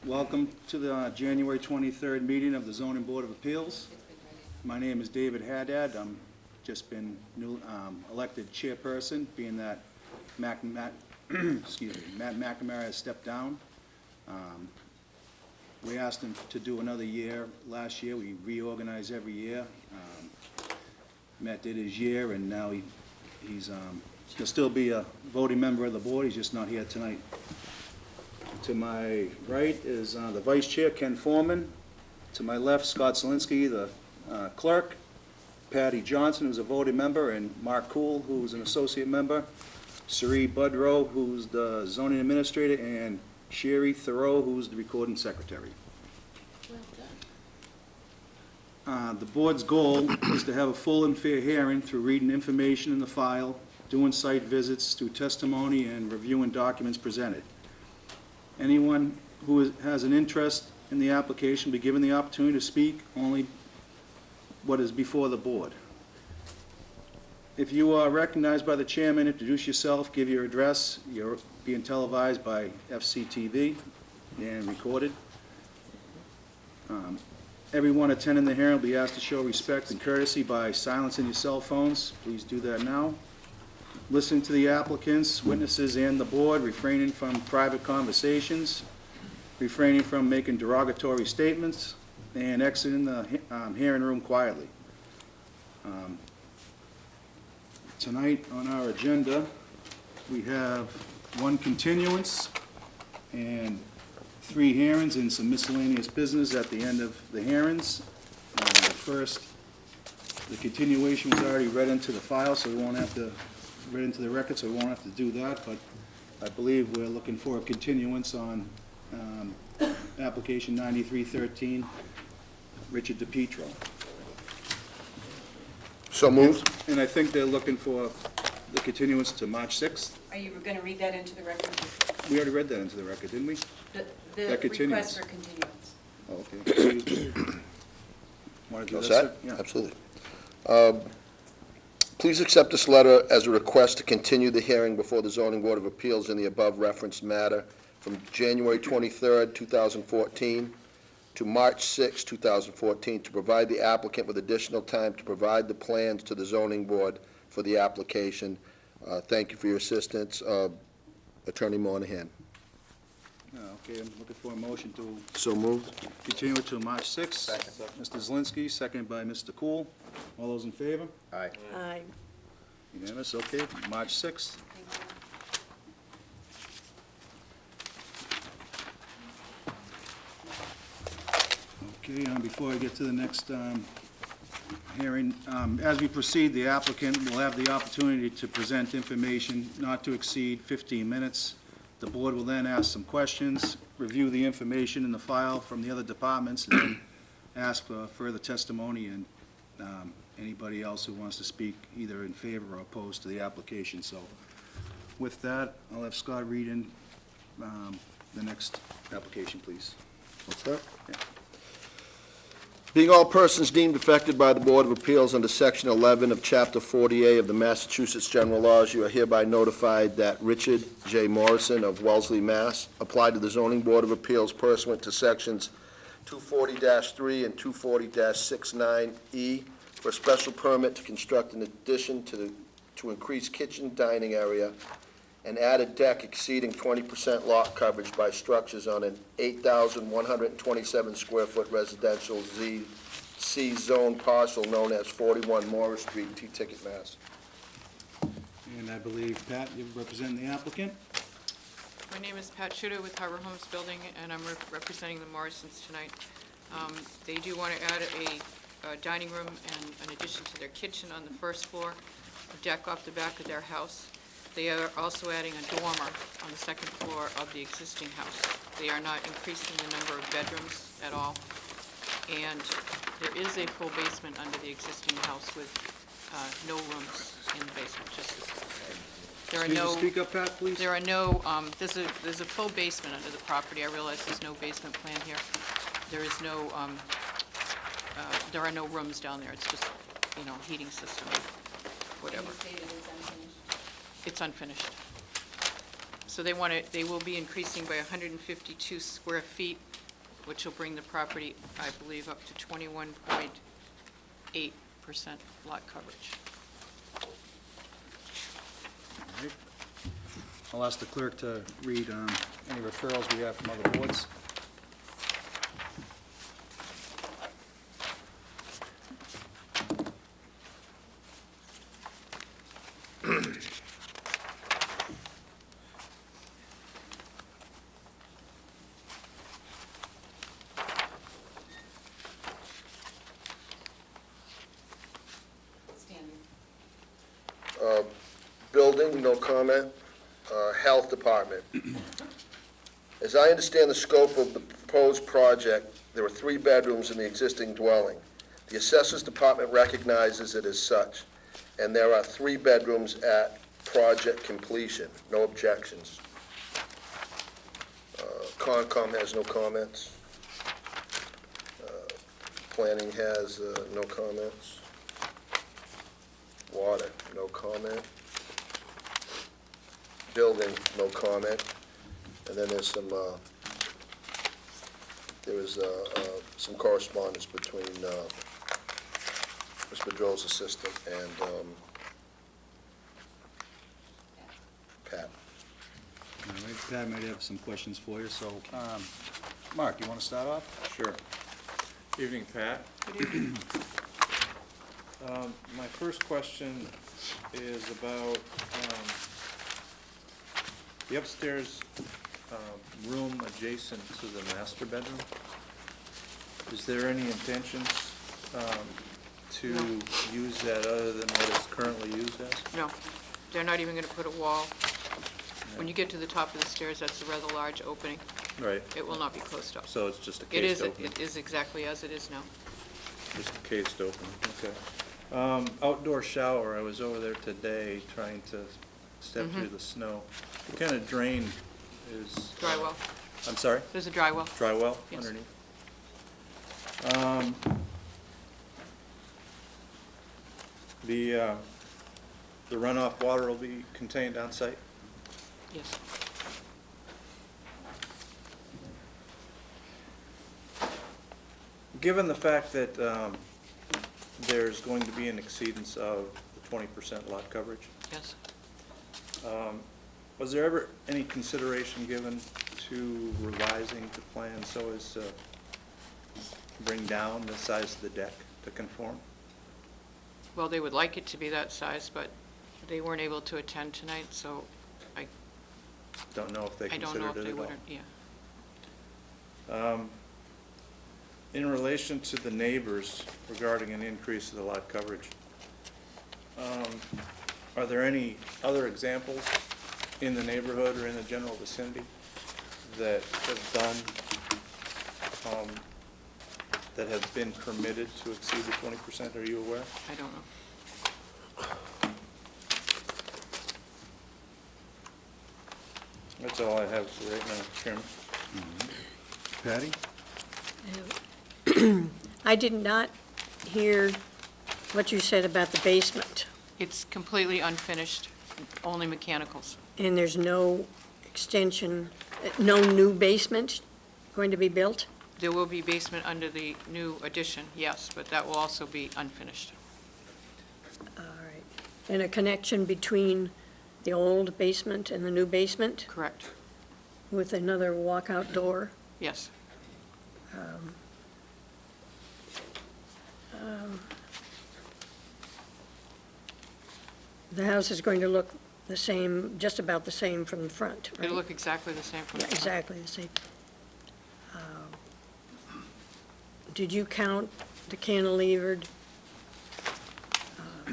Welcome to the January 23rd meeting of the Zoning Board of Appeals. My name is David Haddad. I'm just been elected chairperson, being that Matt McNamara has stepped down. We asked him to do another year. Last year, we reorganize every year. Matt did his year, and now he'll still be a voting member of the board. He's just not here tonight. To my right is the vice chair, Ken Foreman. To my left, Scott Zielinski, the clerk. Patty Johnson, who's a voting member, and Mark Cool, who's an associate member. Sari Budrow, who's the zoning administrator, and Sherry Thoreau, who's the recording secretary. Well done. The board's goal is to have a full and fair hearing through reading information in the file, doing site visits, through testimony, and reviewing documents presented. Anyone who has an interest in the application will be given the opportunity to speak only what is before the board. If you are recognized by the chairman, introduce yourself, give your address. You're being televised by FCTV and recorded. Everyone attending the hearing will be asked to show respect and courtesy by silencing your cell phones. Please do that now. Listen to the applicants, witnesses, and the board, refraining from private conversations, refraining from making derogatory statements, and exiting the hearing room quietly. Tonight on our agenda, we have one continuance and 3 hearings and some miscellaneous business at the end of the hearings. First, the continuation was already read into the file, so we won't have to read into the record, so we won't have to do that, but I believe we're looking for a continuance on application 9313, Richard DePietro. So moved. And I think they're looking for the continuance to March 6th. Are you going to read that into the record? We already read that into the record, didn't we? The That continuance. request for continuance. Oh, okay. Want to do All that, set? sir? Yeah. Absolutely. Please accept this letter as a request to continue the hearing before the Zoning Board of Appeals in the above referenced matter from January 23rd, 2014 to March 6, 2014, to provide the applicant with additional time to provide the plans to the Zoning Board for the application. Thank you for your assistance. Attorney Monahan. Okay, I'm looking for a motion to So moved. continue it to March 6th. Second. Mr. Zielinski, seconded by Mr. Cool. All those in favor? Aye. Aye. Unanimous, okay, March 6th. Okay, before I get to the next hearing, as we proceed, the applicant will have the opportunity to present information not to exceed 15 minutes. The board will then ask some questions, review the information in the file from the other departments, and then ask for further testimony and anybody else who wants to speak either in favor or opposed to the application. So with that, I'll have Scott read in the next application, please. What's that? Yeah. Being all persons deemed affected by the Board of Appeals under Section 11 of Chapter 40A of the Massachusetts General Laws, you are hereby notified that Richard J. Morrison of Wellesley, Mass. applied to the Zoning Board of Appeals pursuant to Sections 240-3 and 240-69E for a special permit to construct an addition to increase kitchen dining area and add a deck exceeding 20% lot coverage by structures on an 8,127 square foot residential C zone parcel known as 41 Morris Street, T-Ticket, Mass. And I believe, Pat, you're representing the applicant? My name is Pat Schutter with Harbor Homes Building, and I'm representing the Morrisons tonight. They do want to add a dining room and an addition to their kitchen on the first floor, a deck off the back of their house. They are also adding a dormer on the second floor of the existing house. They are not increasing the number of bedrooms at all. And there is a full basement under the existing house with no rooms in the basement. There are no. Speak up, Pat, please. There are no. There's a full basement under the property. I realize there's no basement plan here. There is no. There are no rooms down there. It's just, heating system, whatever. It's unfinished. So they will be increasing by 152 square feet which will bring the property, I believe, up to 21.8% lot coverage. All right. I'll ask the clerk to read any referrals we have from other boards. Standard. Building, no comment. Health Department. As I understand the scope of the proposed project, there are 3 bedrooms in the existing dwelling. The Assessors Department recognizes it as such, and there are 3 bedrooms at project completion. No objections. Concom has no comments. Planning has no comments. Water, no comment. Building, no comment. And then there's some, some correspondence between Ms. Bedrell's assistant and Pat. All right, Pat might have some questions for you, so, Mark, you want to start off? Sure. Evening, Pat. Good evening. My first question is about the upstairs room adjacent to the master bedroom. Is there any intentions to No. use that other than what it's currently used as? No, they're not even going to put a wall. When you get to the top of the stairs, that's a rather large opening. Right, It will not be closed up. so it's just a It is, cased opening? it is exactly as it is now. Just a cased opening, okay. Outdoor shower, I was over there today trying to step through the snow. What kind of drain is? Dry well. I'm sorry? There's a dry well. Dry well Yes. underneath? The runoff water will be contained on site? Yes. Given the fact that there's going to be an exceedance of the 20% lot coverage, Yes. was there ever any consideration given to revising the plan so as to bring down the size of the deck to conform? Well, they would like it to be that size, but they weren't able to attend tonight, so Don't know if they I don't know considered if it they at all. would, yeah. In relation to the neighbors regarding an increase of the lot coverage, are there any other examples in the neighborhood or in the general vicinity that have done, that have been permitted to exceed the 20%? Are you aware? I don't know. That's all I have for right now, Chairman. Patty? I did not hear what you said about the basement, It's completely unfinished, only mechanicals. and there's no extension, no new basement going to be built? There will be basement under the new addition, yes, but that will also be unfinished. All right. And a connection between the old basement and the new basement Correct, with another walkout door? yes. The house is going to look the same, just about the same from the front, right? It'll look exactly the same from the Yeah, front. exactly the same. Did you count the cantilevered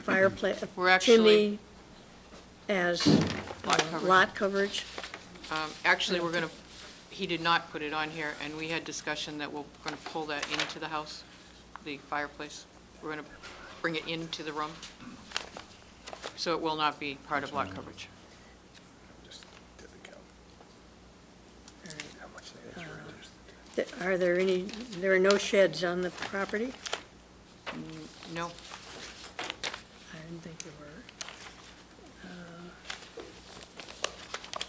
fireplace, We're actually- chimney as Lot coverage. lot coverage? Actually, we're going to, he did not put it on here, and we had discussion that we're going to pull that into the house, the fireplace. We're going to bring it into the room, so it will not be part of lot coverage. Are there any, there are no sheds on the property? No, I didn't think there were.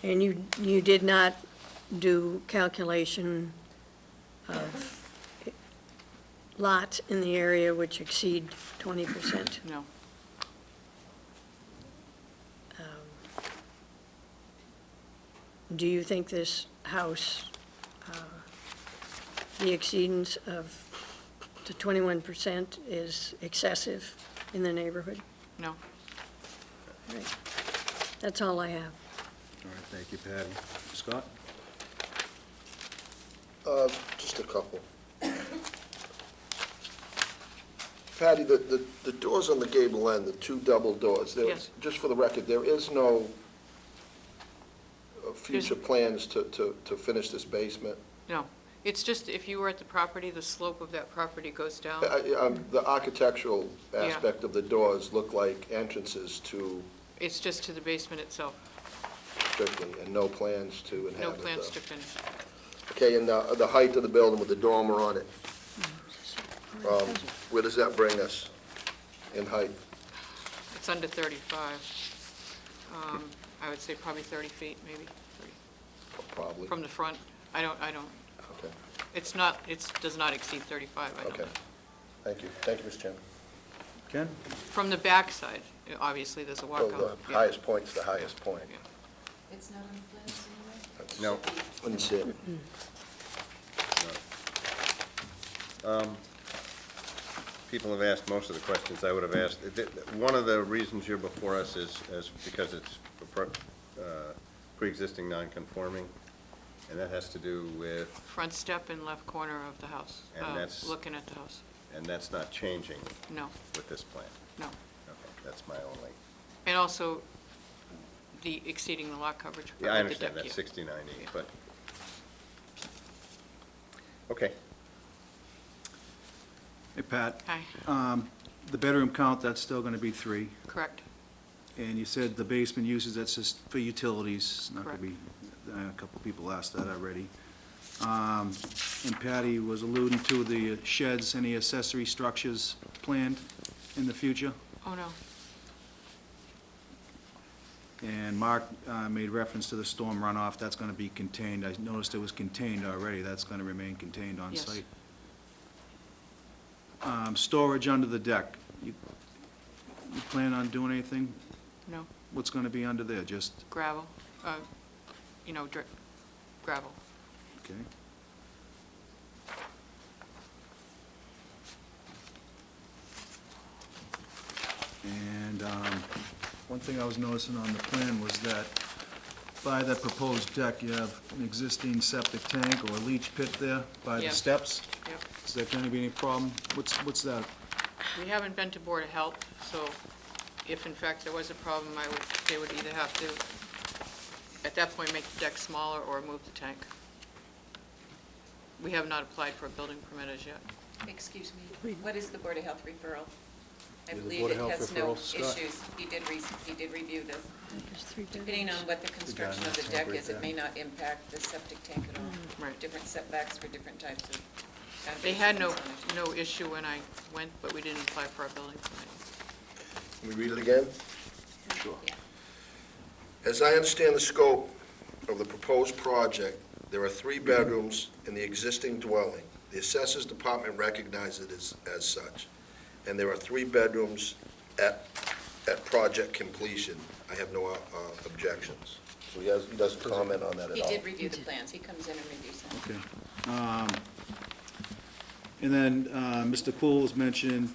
And you did not do calculation of lots in the area which exceed 20%? No. Do you think this house, the exceedance of the 21% is excessive in the neighborhood? No. All right. That's all I have. All right, thank you, Patty. Scott? Just a couple. Patty, the doors on the gable end, the two double doors, Yes. just for the record, there is no future plans to finish this basement? No. It's just, if you were at the property, the slope of that property goes down. The architectural Yeah. aspect of the doors look like entrances to It's just to the basement itself. strictly, and no plans to No inhabit plans the- to finish. Okay, and the height of the building with the dormer on it, where does that bring us in height? It's under 35. I would say probably 30 feet, maybe, 30, Probably. from the front. I don't, Okay, it's not, it does not exceed 35, I don't know. okay. Thank you. Thank you, Mr. Chairman. Ken? From the backside, obviously, there's a So walkout. the Yeah. highest point's the highest point. Yeah. It's not on the plans anyway? No. Let me see it. People have asked most of the questions I would have asked. One of the reasons you're before us is because it's pre-existing non-conforming, and that has to do with, Front step and left corner of the house, And that's- looking at the house. and that's not changing No, with this plan. no. Okay, that's my only, And also, the exceeding the lot coverage. yeah, I with the understand deck, that's yeah. 60/90, Yeah. but, okay. Hey, Pat. Hi, The bedroom count, that's still going to be 3. correct. And you said the basement uses, that's just for utilities, it's not going to be, a couple people asked that already. And Patty was alluding to the sheds, any accessory structures planned in the future? Oh, no. And Mark made reference to the storm runoff, that's going to be contained. I noticed it was contained already, that's going to remain contained on Yes. site. Storage under the deck, you plan on doing anything? No. What's going to be under there, just, Gravel, gravel. okay? And one thing I was noticing on the plan was that by the proposed deck, you have an existing septic tank or leach pit there by the Yes. steps. Yep. Is that going to be any problem? What's that? We haven't been to Board of Health, so if in fact there was a problem, they would either have to, at that point, make the deck smaller or move the tank. We have not applied for a building permit as yet. Excuse me, what is the Board of Health referral? I Yeah, the believe Board of it Health has no referral, Scott. issues. He did review this. There's 3 Depending on bedrooms. what the construction of the tank deck right is, it there. may not impact the septic tank at all. Right. Different setbacks for different types of They had foundations. no issue when I went, but we didn't apply for a building permit. Can we read it again? Sure. Yeah. As I understand the scope of the proposed project, there are 3 bedrooms in the existing dwelling. The Assessors Department recognizes it as such. And there are 3 bedrooms at project completion. I have no objections. So he doesn't comment on that at He all. did review the plans. He comes in and reviews them. Okay. And then Mr. Cool was mentioning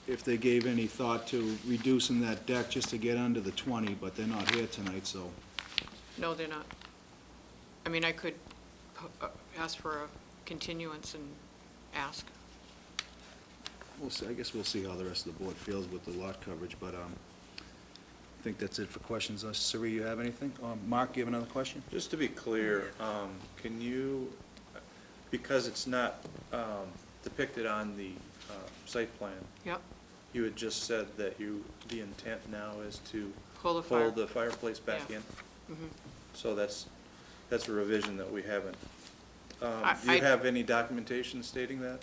if they gave any thought to reducing that deck just to get under the 20, but they're not here tonight, so. No, they're not. I mean, I could ask for a continuance and ask. We'll see, I guess we'll see how the rest of the board feels with the lot coverage, but I think that's it for questions. Sari, you have anything? Mark, you have another question? Just to be clear, can you, because it's not depicted on the site plan, Yep, you had just said that the intent now is to pull the fire. pull the fireplace back Yeah. in? Mhm. So that's a revision that we haven't. Do I- you have any documentation stating that?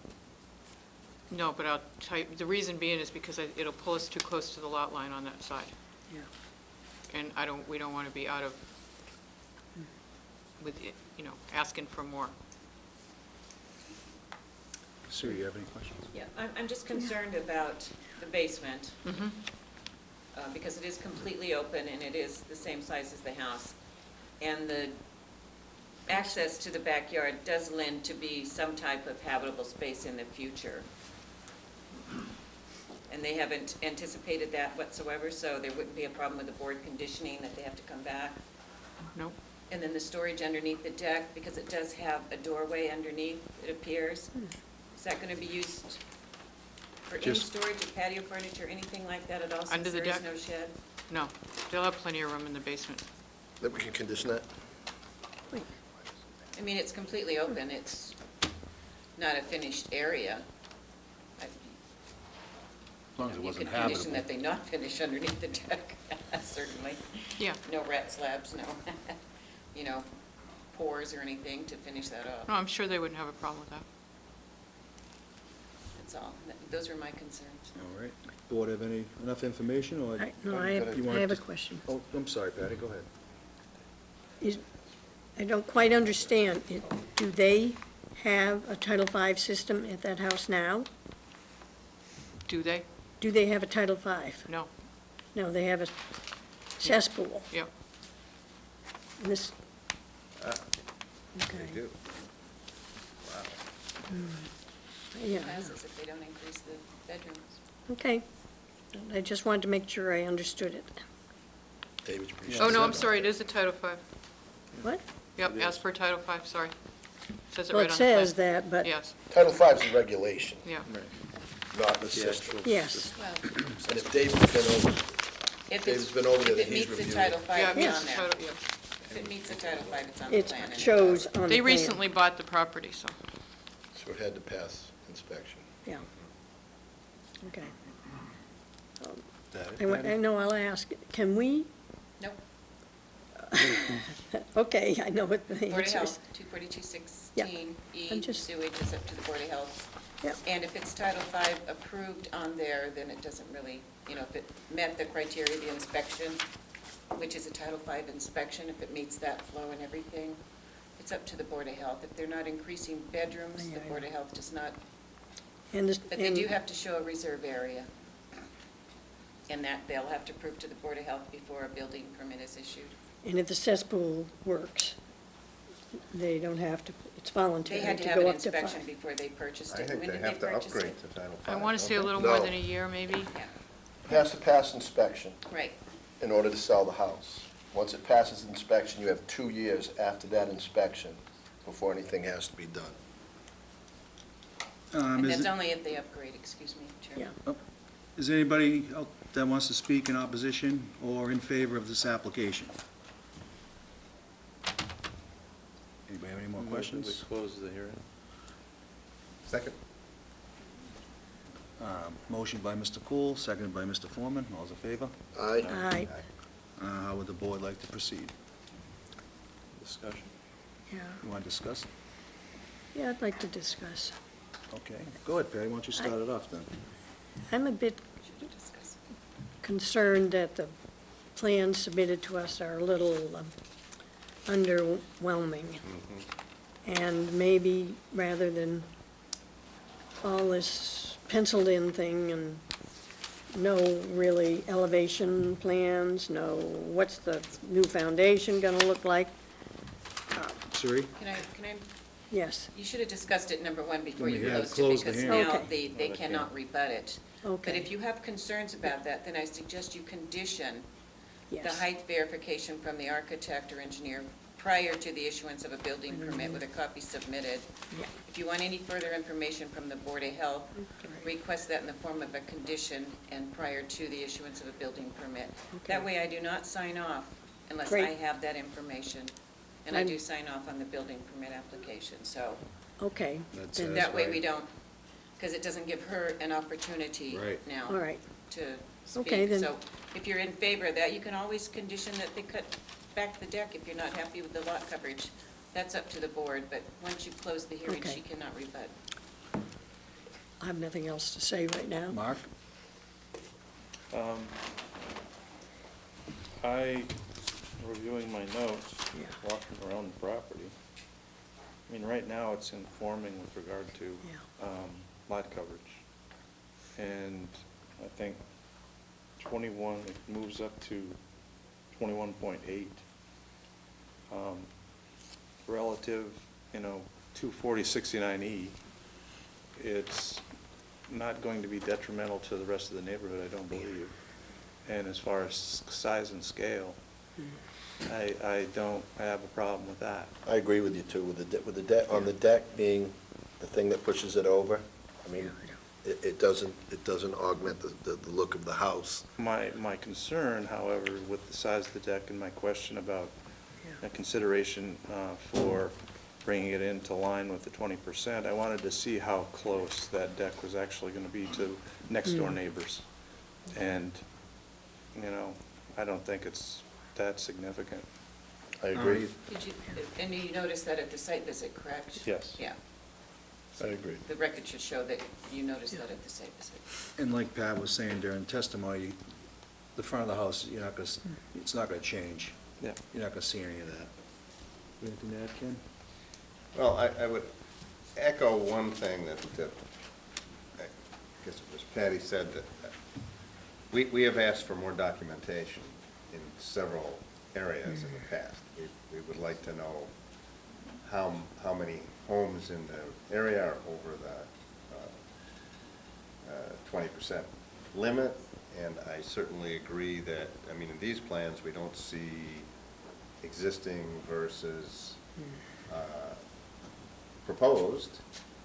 No, but I'll tell you, the reason being is because it'll pull us too close to the lot line on that side. Yeah. And we don't want to be out of, with, asking for more. Sue, you have any questions? Yeah, I'm just concerned about the basement, because it is completely open and it is the same size as the house. And the access to the backyard does lend to be some type of habitable space in the future. And they haven't anticipated that whatsoever, so there wouldn't be a problem with the board conditioning that they have to come back. Nope. And then the storage underneath the deck, because it does have a doorway underneath, it appears. Is that gonna be used for any Just- storage of patio furniture, anything like that at all, Under since the there is deck? no shed? No, they'll have plenty of room in the basement. That we can condition that? I mean, it's completely open, it's not a finished area. As long as it wasn't You could condition habitable. that they not finish underneath the deck, certainly. Yeah. No rat slabs, no, pores or anything to finish that off, No, I'm sure they wouldn't have a problem with that. that's all. Those are my concerns. All right. Board have enough information, or? No, I You want have a to- question. Oh, I'm sorry, Patty, go ahead. I don't quite understand. Do they have a Title V system at that house now? Do they? Do they have a Title V? No. No, they have a cesspool. Yep. This, They okay, do. yeah, Classes if they don't increase the bedrooms. okay. I just wanted to make sure I understood it. David's pretty Oh, no, sure. I'm sorry, it is a Title V. What? Yep, as per Title V, sorry. Says it Well, right it on the plan. says that, but, Yes, Title V is a regulation, yeah. not the system. yes. Well, And if David's been over, if David's it's, been over there, if then it he's meets the reviewed Title it. V, Yeah, it it's meets on the there. title, yeah. If it meets the Title V, it's on the It plan. and shows on the plan. They recently bought the property, so. So it had to pass inspection. Yeah. Okay. Patty? I know, I'll ask, can we, Nope, okay, I know what the Board of answer is. Health, 24216E, I'm just- sewage is up to the Board of Health. Yeah. And if it's Title V approved on there, then it doesn't really, if it met the criteria of the inspection, which is a Title V inspection, if it meets that flow and everything, it's up to the Board of Health. If they're not increasing bedrooms, the Yeah, Board of Health does not, And this- but they and- do have to show a reserve area. And that they'll have to prove to the Board of Health before a building permit is issued. And if the cesspool works, they don't have to, it's voluntary They had to to have an go up to inspection 5. before they purchased I it. think When they did have to purchase upgrade it? to Title V. I want to say a don't little No. more than a year, maybe. Yeah, Has to pass inspection right. in order to sell the house. Once it passes inspection, you have 2 years after that inspection before anything has to be done. And Is that's it- only if they upgrade, excuse me, Chairman. Yeah. Is there anybody else that wants to speak in opposition or in favor of this application? Anybody have any more We questions? close the hearing. Second? Motion by Mr. Cool, seconded by Mr. Foreman. All's in favor? Aye. Aye, How would the board like to proceed? Discussion. yeah, You want to discuss? yeah, I'd like to discuss. Okay, go ahead, Patty, why don't you start it off then? I'm a bit Should we discuss? concerned that the plans submitted to us are a little underwhelming. And maybe rather than all this penciled-in thing and no really elevation plans, no what's the new foundation gonna look like? Suri? Can I, Yes, you should have discussed it, number one, before When you we had closed it, closed the because hearing. now Okay. they cannot rebut it. But okay, if you have concerns about that, then I suggest you condition the yes. height verification from the architect or engineer prior to the issuance of a building permit with a copy submitted. Yeah. If you want any further information from the Board of Health, request that in the form of a condition and prior to the issuance of a building permit. That Okay. way I do not sign off unless Great. I have that information. And I I'm- do sign off on the building permit application, so Okay, That's then, it. that way we don't, because it doesn't give her an opportunity Right. now all right, to Okay, speak. then- So if you're in favor of that, you can always condition that they cut back the deck if you're not happy with the lot coverage. That's up to the board, but once you close the hearing, Okay. she cannot rebut. I have nothing else to say right now. Mark? I, reviewing my notes, Yeah. walking around the property, I mean, right now, it's informing with regard to Yeah. lot coverage. And I think 21, it moves up to 21.8. Relative, to 4069E, it's not going to be detrimental to the rest of the neighborhood, I don't believe. And as far as size and scale, I don't have a problem with that. I agree with you too, with the deck, on the deck being the thing that pushes it over. I mean, it doesn't augment the look of the house. My concern, however, with the size of the deck and my question about a consideration for bringing it into line with the 20%, I wanted to see how close that deck was actually going to be to next-door neighbors. And, I don't think it's that significant. I agree. And you noticed that at the site visit, correct? Yes. Yeah. I agree. The record should show that you noticed that at the site visit. And like Pat was saying during testimony, the front of the house, it's not gonna change. Yeah. You're not gonna see any of that. Anything to add, Ken? Well, I would echo one thing that I guess it was Patty said, that we have asked for more documentation in several areas in the past. We would like to know how many homes in the area are over the 20% limit, and I certainly agree that, in these plans, we don't see existing versus proposed.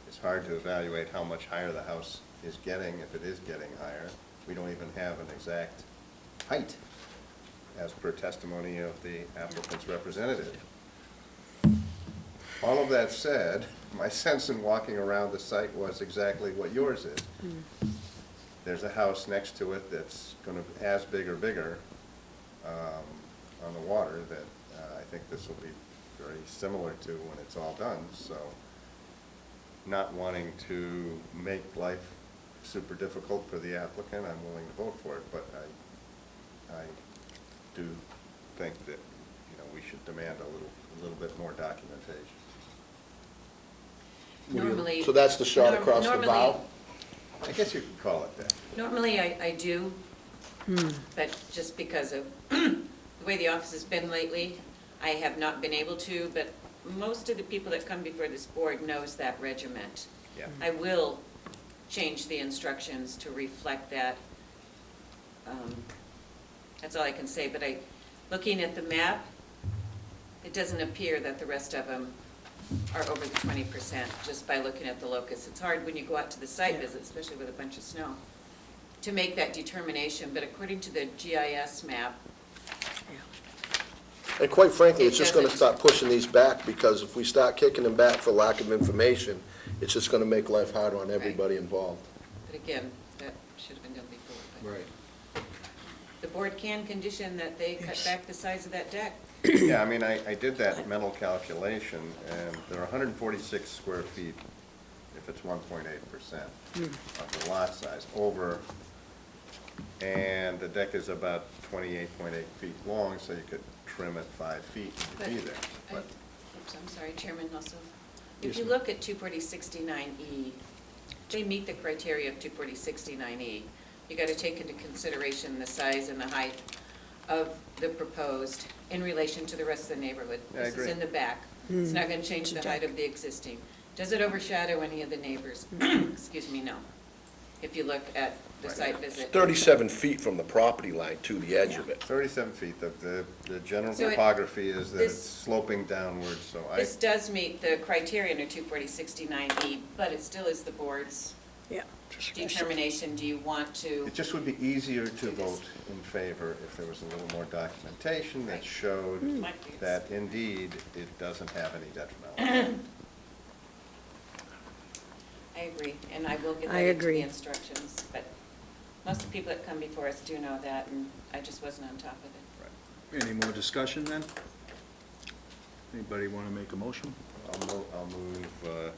It's hard to evaluate how much higher the house is getting, if it is getting higher. We don't even have an exact height, as per testimony of the applicant's representative. All of that said, my sense in walking around the site was exactly what yours is. There's a house next to it that's going to, as big or bigger on the water, that I think this will be very similar to when it's all done. So, not wanting to make life super difficult for the applicant, I'm willing to vote for it, but I do think that, we should demand a little bit more documentation. Normally. So that's the shot across the normally- bow? I guess you could call it that. Normally, I do, but just because of the way the office has been lately, I have not been able to, but most of the people that come before this board knows that regiment. Yeah. I will change the instructions to reflect that. That's all I can say, but looking at the map, it doesn't appear that the rest of them are over the 20% just by looking at the locus. It's hard when you go out to the site visit, especially with a bunch of snow, to make that determination, but according to the GIS map, And quite frankly, It it's just gonna doesn't. start pushing these back, because if we start kicking them back for lack of information, it's just gonna make life harder on everybody involved. but again, that should have been done before. But Right. the board can condition that they cut back the size of that deck. Yeah, I did that mental calculation, and there are 146 square feet, if it's 1.8% of the lot size, over, and the deck is about 28.8 feet long, so you could trim it 5 feet and be there. But Oops, I'm sorry, Chairman Russell. Yes, If you ma'am. look at 24069E, they meet the criteria of 24069E. You got to take into consideration the size and the height of the proposed in relation to the rest of the neighborhood. Yeah, I This is agree. in the back. It's not going to change the height of the existing. Does it overshadow any of the neighbors? Excuse me, no. If you look at the Right. site visit. 37 feet from the property line to the edge of it. 37 feet, the general So it- topography is that it's this- sloping downward, so This does meet the criteria under 24069E, but it still is the board's Yeah. determination. Do you want to? it just would be easier to Do this. vote in favor if there was a little more documentation that Right. showed Might be. that indeed it doesn't have any detrimental. I agree, and I will get I that into agree. the instructions, but most of the people that come before us do know that, and I just wasn't on top of it. Any more discussion then? Anybody want to make a motion? I'll move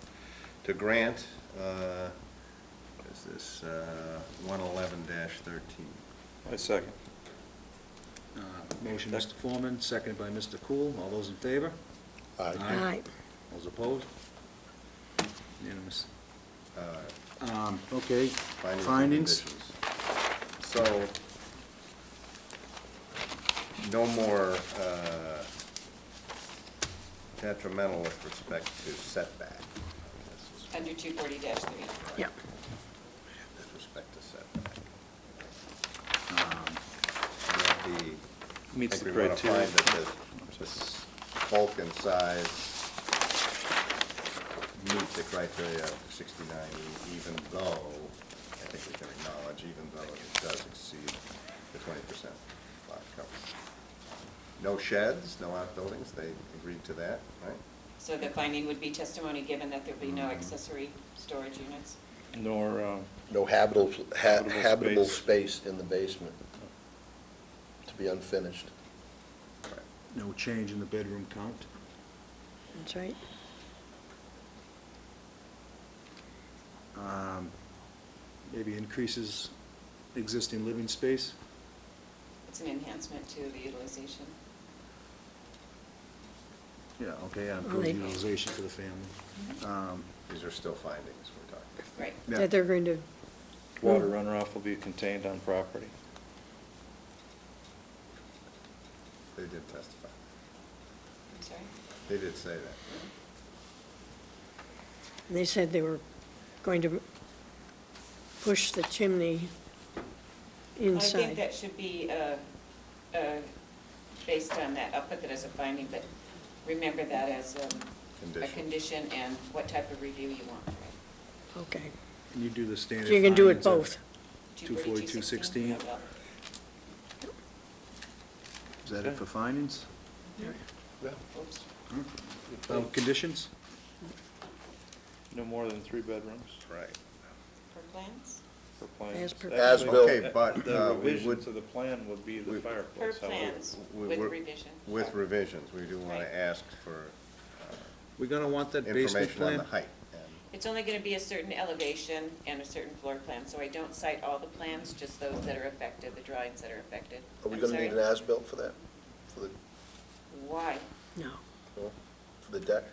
to grant, what is this, 111-13. I second. Motion, Mr. Foreman, seconded by Mr. Cool. All those in favor? Aye. All right. Those opposed? Unanimous. Okay, and findings? conditions. So, no more detrimental with respect to setback. Under 240-3. Yep. With respect to setback. And that the, Meets I think the we want to criteria. find that this bulk and size meet the criteria of 69, even though, I think we can acknowledge, even though it does exceed the 20% lot coverage. No sheds, no outbuildings, they agreed to that, right? So the finding would be testimony given that there'd be no accessory storage units? Nor, No habitable space. space in the basement to be unfinished. No change in the bedroom count? That's right. Maybe increases existing living space? It's an enhancement to the utilization. Yeah, okay, Well, improve they- utilization for the family. These are still findings we're talking. Right. Yeah. That they're going to, water runoff will be contained on property. They did testify. I'm sorry? They did say that. they said they were going to push the chimney I think inside. that should be based on that. I'll put that as a finding, but remember that as a Condition. condition and what type of review you want. Okay. Can you do the standard So you can do it findings of both. 240-216? Yeah, well, Is that it for findings? oops. Conditions? No more than 3 bedrooms Right. For plans? per plan. As per- As Actually, built. Okay, but, The we revision would- to the plan would be the we- Per fireplace. however. plans, we- with we're- revision. With revisions, we do want Right. to ask for We're gonna want that basement information on plan? the height. And It's only gonna be a certain elevation and a certain floor plan, so I don't cite all the plans, just those that are affected, the drawings that are affected. Are we I'm gonna sorry? need an as-built for that? For Why? No. the deck?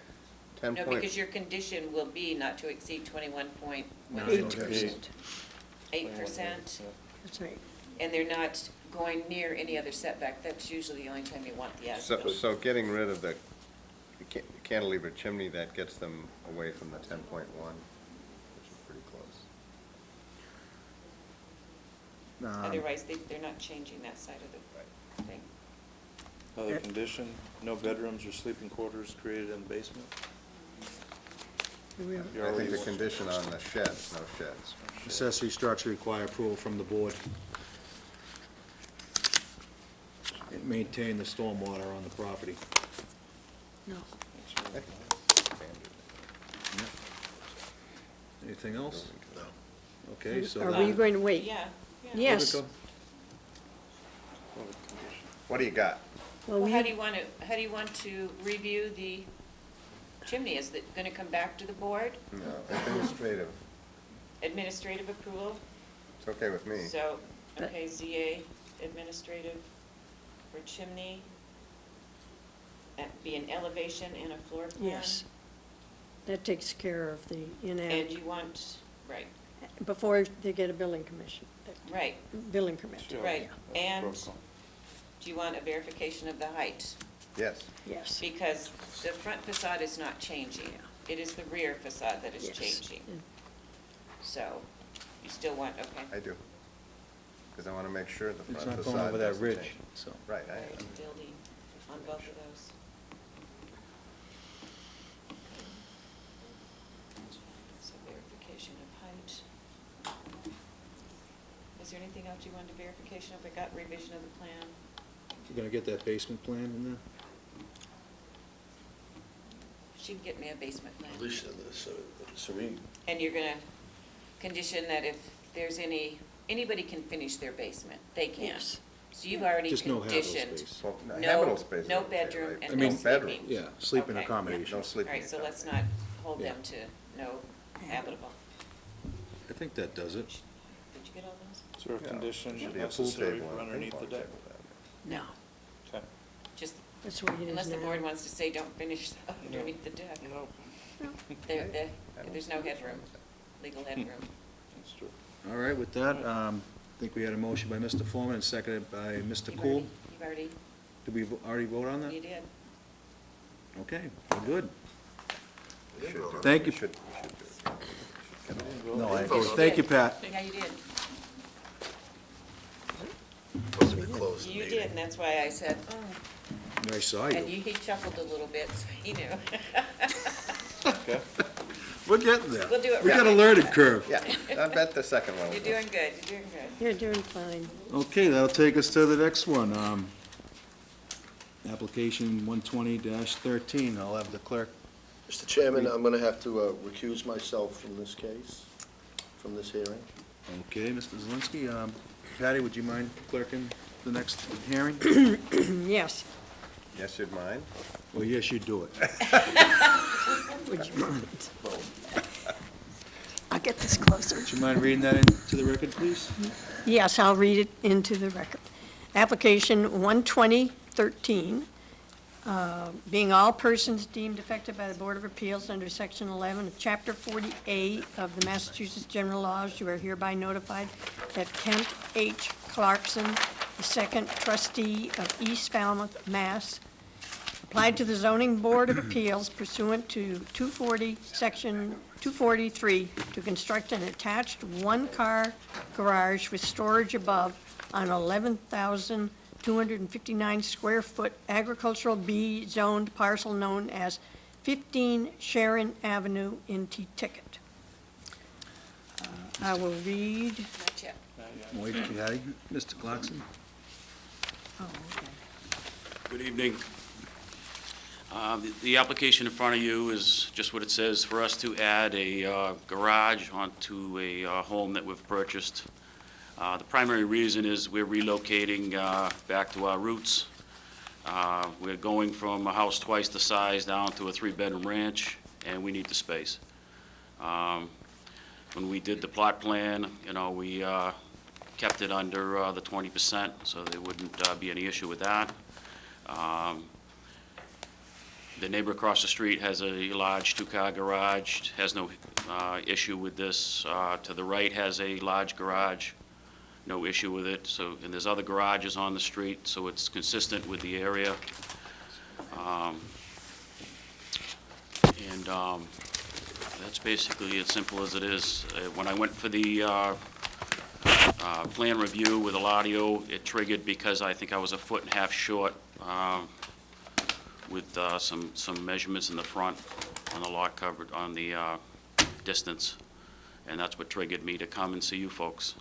10 No, point, because your condition will be not to exceed 21.8%, No, Eight okay. percent. Yeah. That's right. and they're not going near any other setback. That's usually the only time you want the so, as-built. so getting rid of the cantilever chimney, that gets them away from the 10.1, which is pretty close. Otherwise, they're not changing that side of the thing. Another condition, no bedrooms or sleeping quarters created in the basement. We have- You I think the already- condition on the sheds, no sheds. Accessory structure require approval from the board. And maintain the stormwater on the property. No. Anything else? No. Okay, so. Are we going to wait? Yeah. Yes. Go. What do you got? Well, Well, how do we, you want to review the chimney? Is it gonna come back to the board? No, administrative, Administrative approval? it's okay with me. So, But- okay, ZA, administrative for chimney. Be an elevation and a floor plan? yes. That takes care of the And inadequate, you want, right, before they get a building commission, right. building permit. Sure. Right, That's and protocol. do you want a verification of the height? Yes, Yes. Because the front facade is not changing. It is the rear facade that is Yes. changing. So, you still want, okay. I do. Because I want to make sure the It's front not facade going over that doesn't ridge, change. so. Right, I am. Building on both of those. So verification of height. Is there anything else you wanted verification of? I got revision of the plan. You're gonna get that basement plan in there? She can get me a basement plan. At least, so we, And you're gonna condition that if there's anybody can finish their basement, they can. Yes. So you've already Just no habitable conditioned. space. Well, No- habitable space is no okay, bedroom right? and I no mean, sleeping. Yeah, sleeping Okay. No accommodations. All sleeping. right, so let's not hold them to no habitable. I think that does it. Did you get all those? Is there a Yeah, condition should be a pool necessary table for and a underneath ping the pong deck? table down No. Okay. Just That's the way it is Unless the now. board wants to say don't finish underneath the deck. There's no headroom, legal headroom. That's true. All right, with that, I think we had a motion by Mr. Foreman and seconded by Mr. You've Cool. already, Did we already vote on that? you did. Okay, we're good. We should do it. Thank you. We should do it. No, I agree. Thank you, Pat. Yeah, you did. Supposed to be closed. You did, and that's why I said, oh. I saw And you. he chuckled a little bit, so he knew. Okay. We're getting there. We'll do it We got a right. learning curve. Yeah, I bet the second one was. You're doing good, you're doing good. You're doing fine. Okay, that'll take us to the next one. Application 120-13. I'll have the clerk. Mr. Chairman, I'm going to have to recuse myself from this case, from this hearing. Okay, Mr. Zelinski. Patty, would you mind clerking the next hearing? Yes, Yes, you'd mind? Well, yes, you do it. would you mind? I'll get this closer. Would you mind reading that into the record, please? Yes, I'll read it into the record. Application 12013, being all persons deemed affected by the Board of Appeals under Section 11 of Chapter 40A of the Massachusetts General Laws, you are hereby notified that Kent H. Clarkson, II trustee of East Falmouth, Mass., applied to the Zoning Board of Appeals pursuant to 240, Section 243, to construct an attached one-car garage with storage above on 11,259 square foot agricultural B-zoned parcel known as 15 Sharon Avenue in T-Ticket. I will read, Not yet. Wait, Patty. Mr. Clarkson? oh, okay. Good evening. The application in front of you is just what it says, for us to add a garage onto a home that we've purchased. The primary reason is we're relocating back to our roots. We're going from a house twice the size down to a three-bedroom ranch, and we need the space. When we did the plot plan, we kept it under the 20%, so there wouldn't be any issue with that. The neighbor across the street has a large two-car garage, has no issue with this. To the right has a large garage, no issue with it. So, and there's other garages on the street, so it's consistent with the area. That's basically as simple as it is. When I went for the plan review with Eladio, it triggered because I think I was 1.5 feet short with some measurements in the front on the lot covered, on the distance. And that's what triggered me to come and see you folks.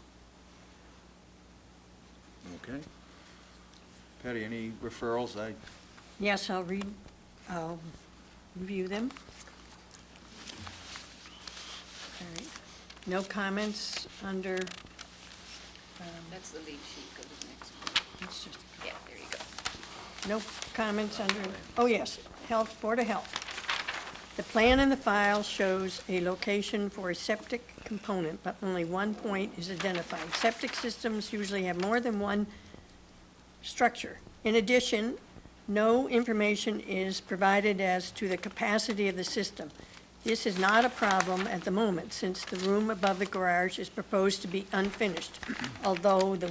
Okay. Patty, any referrals? Yes, I'll review them. All right. No comments under, That's the lead sheet, go to the next one. it's just, Yeah, there you go. no comments under, oh yes, Health, Board of Health. The plan in the file shows a location for a septic component, but only one point is identified. Septic systems usually have more than one structure. In addition, no information is provided as to the capacity of the system. This is not a problem at the moment, since the room above the garage is proposed to be unfinished, although the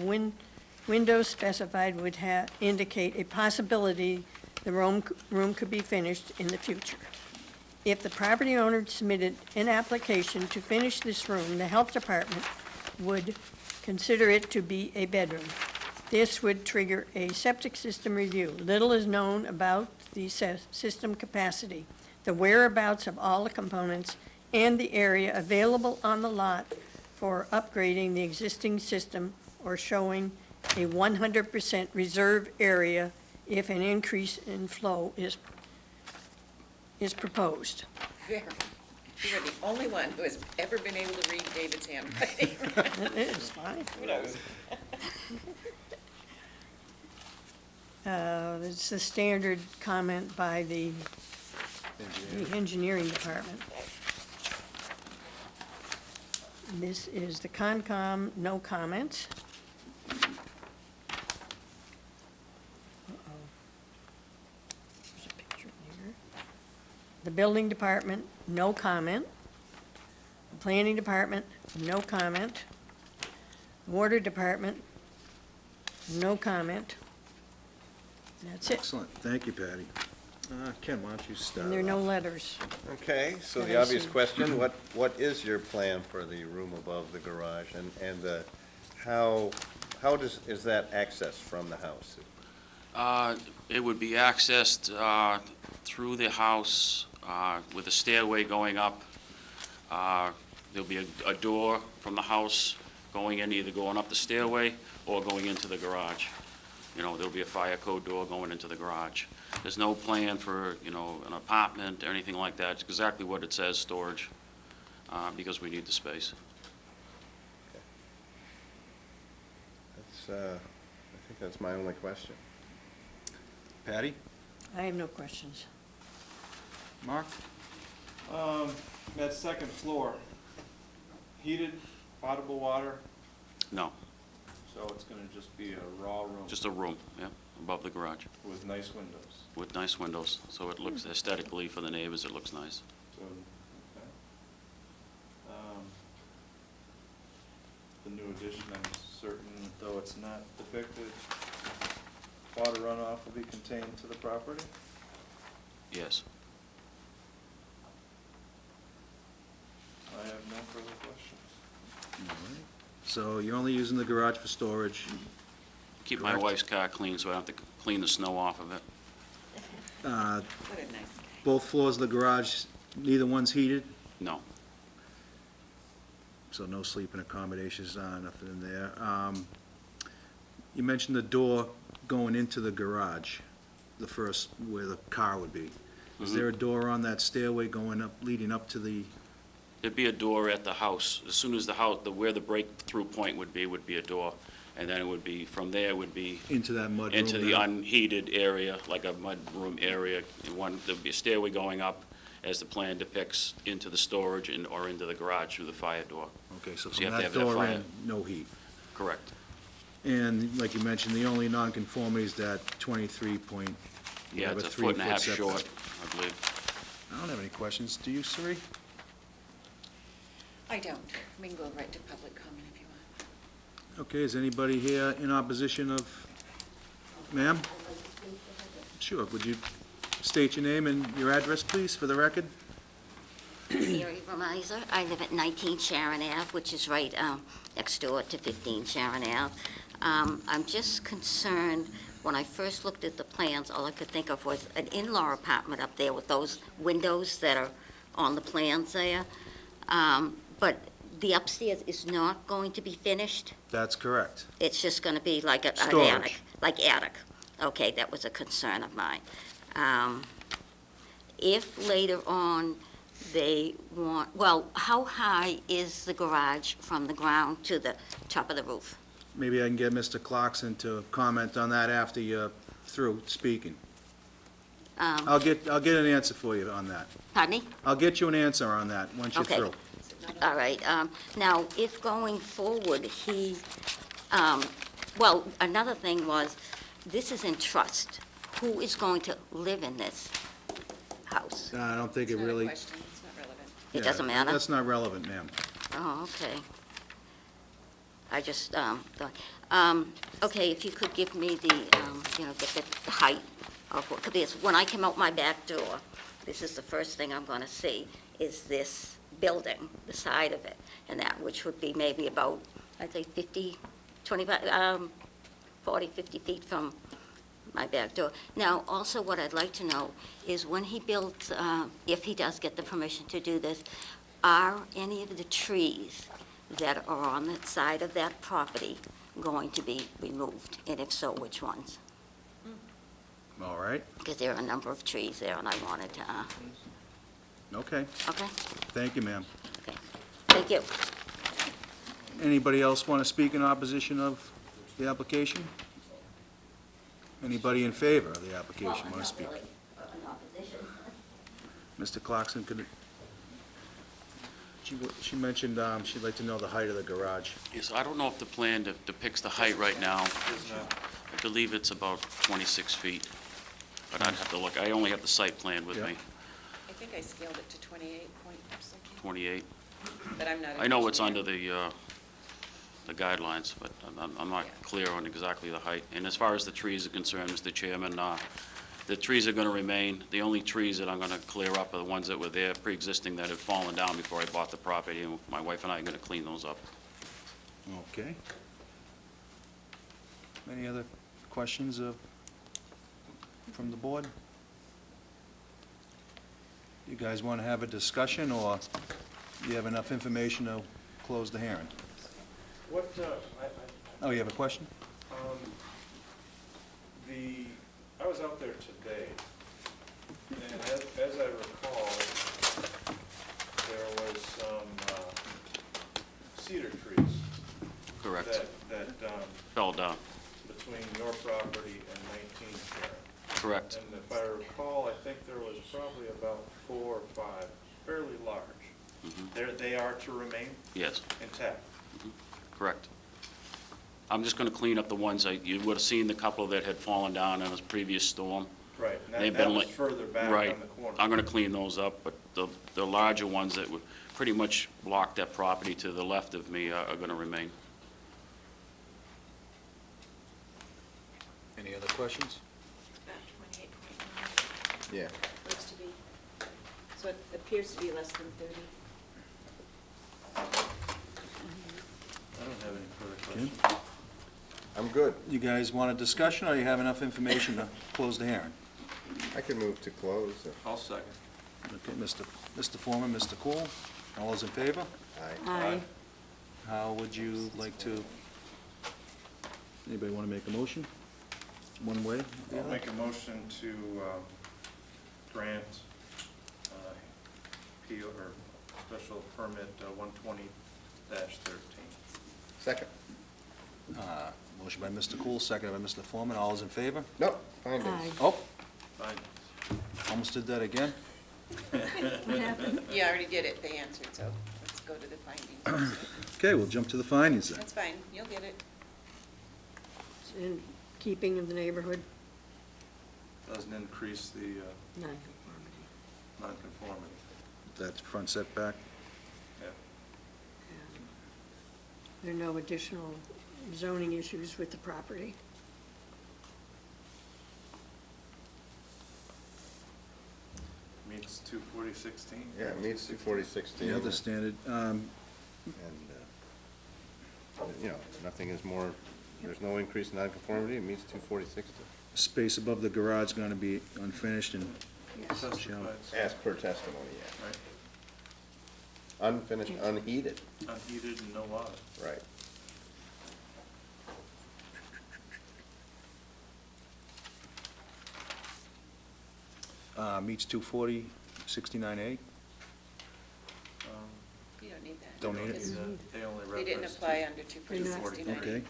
windows specified would indicate a possibility the room could be finished in the future. If the property owner submitted an application to finish this room, the health department would consider it to be a bedroom. This would trigger a septic system review. Little is known about the system capacity, the whereabouts of all the components, and the area available on the lot for upgrading the existing system or showing a 100% reserve area if an increase in flow is proposed. You are the only one who has ever been able to read David's handwriting. It is fine. Kudos. It's the standard comment by the engineering department. This is the Concom, no comments. The building department, no comment. The planning department, no comment. Water department, no comment. That's it. Excellent, thank you, Patty. Ken, why don't you start? And there are no letters. Okay, so That the I obvious see. question, what is your plan for the room above the garage? And how is that accessed from the house? It would be accessed through the house with a stairway going up. There'll be a door from the house going in, either going up the stairway or going into the garage. You know, there'll be a fire code door going into the garage. There's no plan for, you know, an apartment or anything like that. It's exactly what it says, storage, because we need the space. I think that's my only question. Patty? I have no questions. Mark? That second floor, heated, potable water, No, so it's gonna just be a raw room just a room, yeah, above the garage with nice windows. with nice windows, so it looks aesthetically for the neighbors, it looks nice. So, okay. The new addition, I'm certain, though it's not depicted, water runoff will be contained to the property? Yes. I have no further questions. So you're only using the garage for storage. Keep my Correct. wife's car clean, so I don't have to clean the snow off of it. What a nice guy. Both floors of the garage, neither one's heated, No. so no sleeping accommodations, nothing in there. You mentioned the door going into the garage, the first, where the car would be. Is Mhm. there a door on that stairway going up, leading up to the, There'd be a door at the house. As soon as the house, where the breakthrough point would be a door. And then it would be, from there would be into that mud room? into the there? unheated area, like a mudroom area. And there'd be a stairway going up, as the plan depicts, into the storage or into the garage through the fire door. Okay, so So you from have to that have that door fire. in, no heat. Correct. And like you mentioned, the only nonconformity is that 23 point, you Yeah, have it's a a foot and a 3-foot half setback. short, I believe. I don't have any questions. Do you, Sari? I don't. We can go right to public comment if you want. Okay, is anybody here in opposition of, ma'am? Sure, would you state your name and your address, please, for the record? Mary Remiser. I live at 19 Sharon Ave, which is right next door to 15 Sharon Ave. I'm just concerned, when I first looked at the plans, all I could think of was an in-law apartment up there with those windows that are on the plans there. But the upstairs is not going to be finished? That's correct. It's just going to be like an Storage. attic? Like attic. Okay, that was a concern of mine. If later on they want, well, how high is the garage from the ground to the top of the roof? Maybe I can get Mr. Clarkson to comment on that after you're through speaking. I'll get an answer for you on that. Pardon me? I'll get you an answer on that once you're Okay. through. All right. Now, if going forward, well, another thing was, this is in trust. Who is going to live in this house? I don't think it It's not a really. question. It's not relevant. It Yeah, doesn't matter? That's not relevant, ma'am. Oh, okay. I just thought, okay, if you could give me the, get the height of what, because when I come out my back door, this is the first thing I'm going to see, is this building, the side of it, and that, which would be maybe about, I'd say 50, 25, 40, 50 feet from my back door. Now, also what I'd like to know is when he builds, if he does get the permission to do this, are any of the trees that are on the side of that property going to be removed? And if so, which ones? All right, Because there are a number of trees there, and I wanted to, okay. okay? Thank you, ma'am. Thank you. Anybody else want to speak in opposition of the application? Anybody in favor of the application want to speak? Mr. Clarkson, could, she mentioned she'd like to know the height of the garage. Yes, I don't know if the plan depicts the height right now. I believe it's about 26 feet, but I'd have to look. I only have the site plan with Yeah. me. I think I scaled it to 28 point something, 28. but I'm not. I know an it's engineer. under the guidelines, but I'm not Yeah. clear on exactly the height. And as far as the trees are concerned, Mr. Chairman, the trees are going to remain. The only trees that I'm going to clear up are the ones that were there pre-existing that had fallen down before I bought the property, and my wife and I are going to clean those up. Okay. Any other questions from the board? You guys want to have a discussion, or you have enough information to close the hearing? What, Oh, you have a question? I was out there today, and as I recall, there was some cedar trees Correct. that Fell down. between your property and 19 Sharon. Correct. And if I recall, I think there was probably about 4 or 5, fairly large. They are to remain Yes, intact. correct. I'm just going to clean up the ones you would have seen the couple that had fallen down in a previous storm. Right, and They've that been was like- further back Right. on the corner. I'm going to clean those up, but the larger ones that would pretty much block that property to the left of me are going to remain. Any other questions? About 28.9, Yeah. looks to be, so it appears to be less than 30. I don't have any further questions. I'm good. You guys want a discussion, or you have enough information to close the hearing? I can move to close. I'll second. Okay, Mr. Foreman, Mr. Cool, all those in favor? Aye. Aye. How would you like to, anybody want to make a motion? One way? or the I'll other? make a motion to grant appeal or special permit 120-13. Second. Motion by Mr. Cool, seconded by Mr. Foreman, all those in favor? No, findings. Aye. Oh, Fine. almost did that again. What happened? You already did it, they answered, so let's go to the findings. Okay, we'll jump to the findings then. That's fine, you'll get it. In keeping of the neighborhood, Doesn't increase the non-conformity. nonconformity. That's front setback. Yeah. There are no additional zoning issues with the property. Meets 240-16. Yeah, it meets 240-16. The other standard, And, you know, nothing is more, there's no increase in nonconformity, it meets 240-16. space above the garage is going to be unfinished and Testified, As per testimony, yeah. right? Unfinished, unheated, Unheated and no water. right. meets 240, 69A. You don't need that. Don't need it? because They only They didn't reference apply under 240-69. Okay.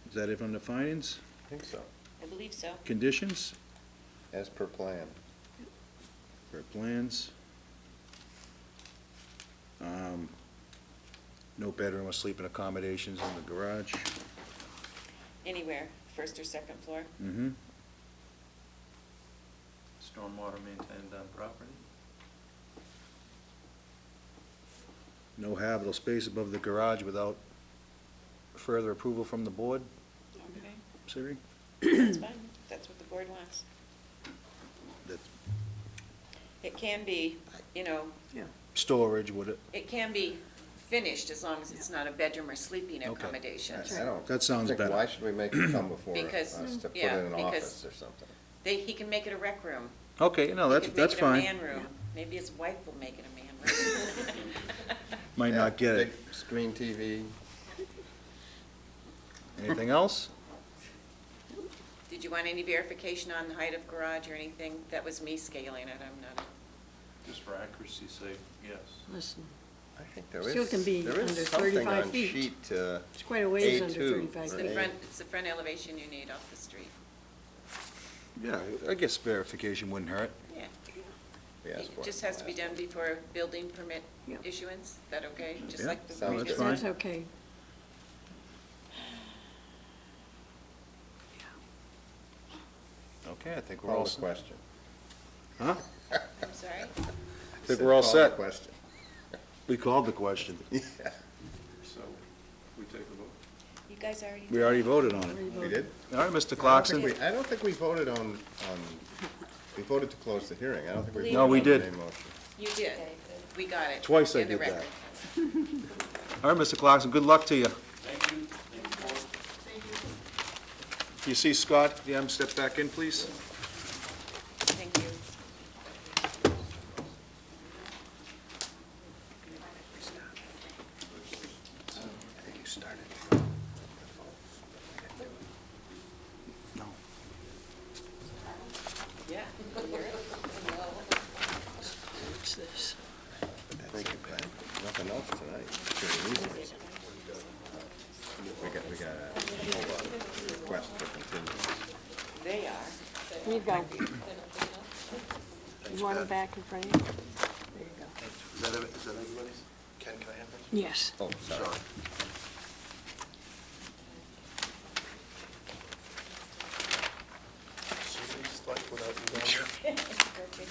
Is that it on the findings? I think so, I believe so. Conditions as per plan. for plans? No bedroom or sleeping accommodations in the garage? Anywhere, first or second floor. Mm-hmm. stormwater maintained on property. No habitable space above the garage without further approval from the board, Okay, Siri? that's fine, that's what the board wants. That It can be, you know, storage, would it? it can be finished as long as it's not a bedroom or sleeping Okay. accommodation. I don't That sounds think, better. why should we make it come before us Because, to put yeah, in an because- office or something? He can make it a rec room. Okay, no, that's He fine. could make it a man room. Maybe his wife will make it a man room. Might Yeah, not get it. Big screen TV. Anything else? Did you want any verification on the height of garage or anything? That was me scaling it, I'm not, Just for accuracy's sake, yes. Listen, I think there Still is, can be there is under something 35 on feet. sheet, it's quite a ways under A2, 35 it's or the feet. front, it's the front elevation you need off the street. Yeah, I guess verification wouldn't hurt. Yeah. yes, It just has to be done before building permit Yeah. issuance, is that okay? Just Yeah, like the sounds previous fine. one? That's okay. Okay, I think we're all Call the set. question. Huh? I'm sorry? I think we're all Call the set. question. We called the question. So, we take a vote? You guys already. We already voted on it. We did? All right, Mr. I don't think Clarkson. I don't think we voted on, we voted to close the hearing. I don't think we No, voted we on the did. main motion. You did. We got it. Twice I in the did that. record. All right, Mr. Clarkson, good luck to you. Thank you. You see Scott, you have him step back in, please? Thank you. No. Yeah. What's this? Thank you, Pat. Nothing else tonight. Pretty easy. We got a whole lot of requests for continuance. They are. Here you go. You want them back in front of you? There you go. Is that everybody's? Ken, can I have this? Yes. Oh, sorry.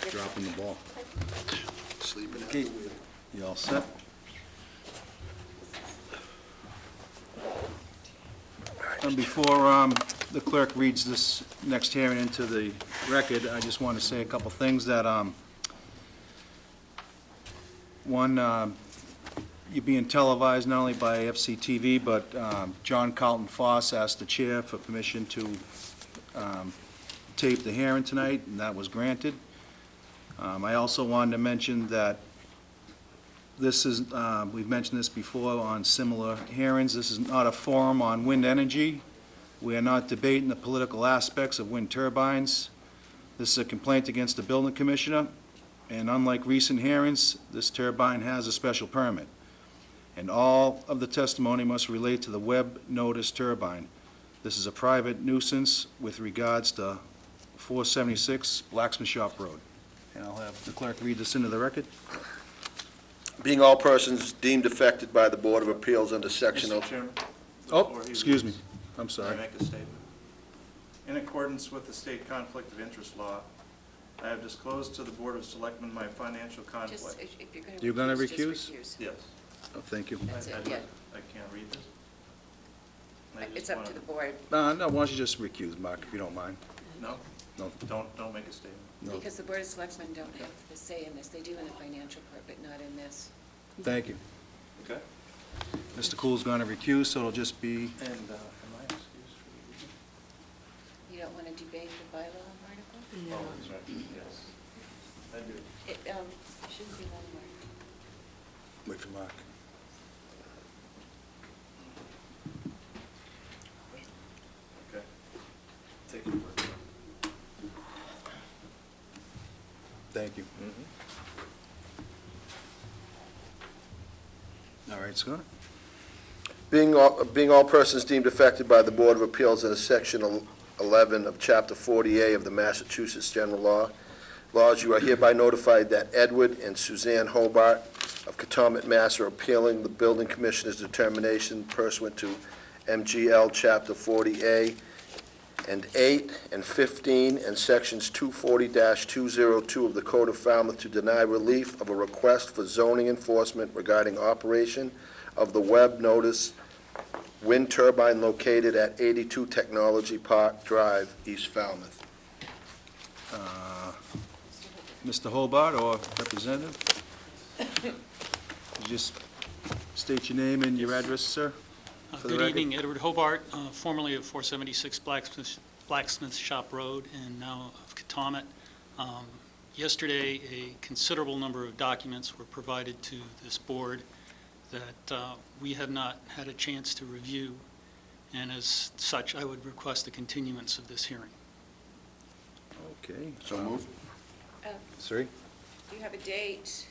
Dropping the ball. Sleeping at Okay, you all set? And before the clerk reads this next hearing into the record, I just want to say a couple things that, one, you're being televised not only by FCTV, but John Carlton Foss asked the chair for permission to tape the hearing tonight, and that was granted. I also wanted to mention that this is, we've mentioned this before on similar hearings, this is not a forum on wind energy. We are not debating the political aspects of wind turbines. This is a complaint against the building commissioner, and unlike recent hearings, this turbine has a special permit. And all of the testimony must relate to the web notice turbine. This is a private nuisance with regards to 476 Blacksmith Shop Road. And I'll have the clerk read this into the record. Being all persons deemed affected by the Board of Appeals under Section Mr. Chairman? Oh, before he excuse me, leaves, I'm Can I sorry. make a statement? In accordance with the state conflict of interest law, I have disclosed to the Board of Selectmen my financial Just, conflict. if you're going to. You're gonna just recuse? Yes. Oh, thank you. That's it, I'd yeah. like- I can't read this. I just It's up to wanna- the board, No, why don't you just recuse, Mark, if you don't mind? No, No, don't make a statement. no, because the Board of Selectmen don't have the say in this. They do in the financial part, but not in this. thank you. Okay. Mr. Cool's going to recuse, so it'll just be, And am I excused for You don't want to debate the bylaw article? reading? Oh, that's right, yes. I do. It shouldn't be one more. wait for Mark. Okay. Take your word. Thank you. All right, Scott? Being all persons deemed affected by the Board of Appeals under Section 11 of Chapter 40A of the Massachusetts General Laws, you are hereby notified that Edward and Suzanne Hobart of Catomet, Mass. Are appealing the building commissioner's determination pursuant to MGL Chapter 40A and 8 and 15 and Sections 240-202 of the Code of Falmouth to deny relief of a request for zoning enforcement regarding operation of the web notice wind turbine located at 82 Technology Park Drive, East Falmouth. Mr. Hobart or representative? Just state your name and your address, sir. for the Good record. evening, Edward Hobart, formerly of 476 Blacksmith Shop Road and now of Catomet. Yesterday, a considerable number of documents were provided to this board that we have not had a chance to review, and as such, I would request a continuance of this hearing. Okay. So moved. Sorry? Do you have a date,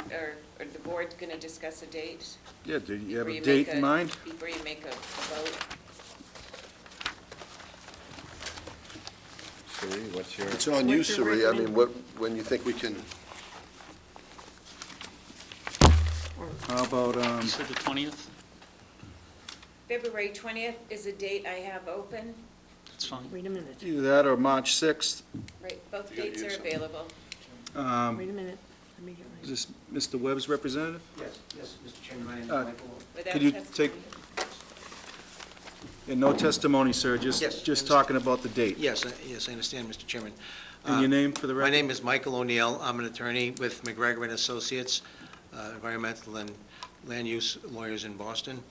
or the board's going to discuss a date? Yeah, do you have before a date make in mind? Before you make a vote? Sheree, what's your? It's on you, What's your Suri. I mean, when you think we can, How about, So the 20th, February 20th is a date I have open. that's fine. Wait a minute. either that or March 6th? Right, both You gotta dates use are something. available. Wait a minute, let me get my. Is this Mr. Webb's representative? Yes, yes, Mr. Chairman, my name is Uh, Michael. Without Could you testimony. No testimony, sir, Yes, just I talking about the date. Yes, I understand, Mr. Chairman. And your name for the My record? name is Michael O'Neill. I'm an attorney with McGregor and Associates, environmental and land use lawyers in Boston.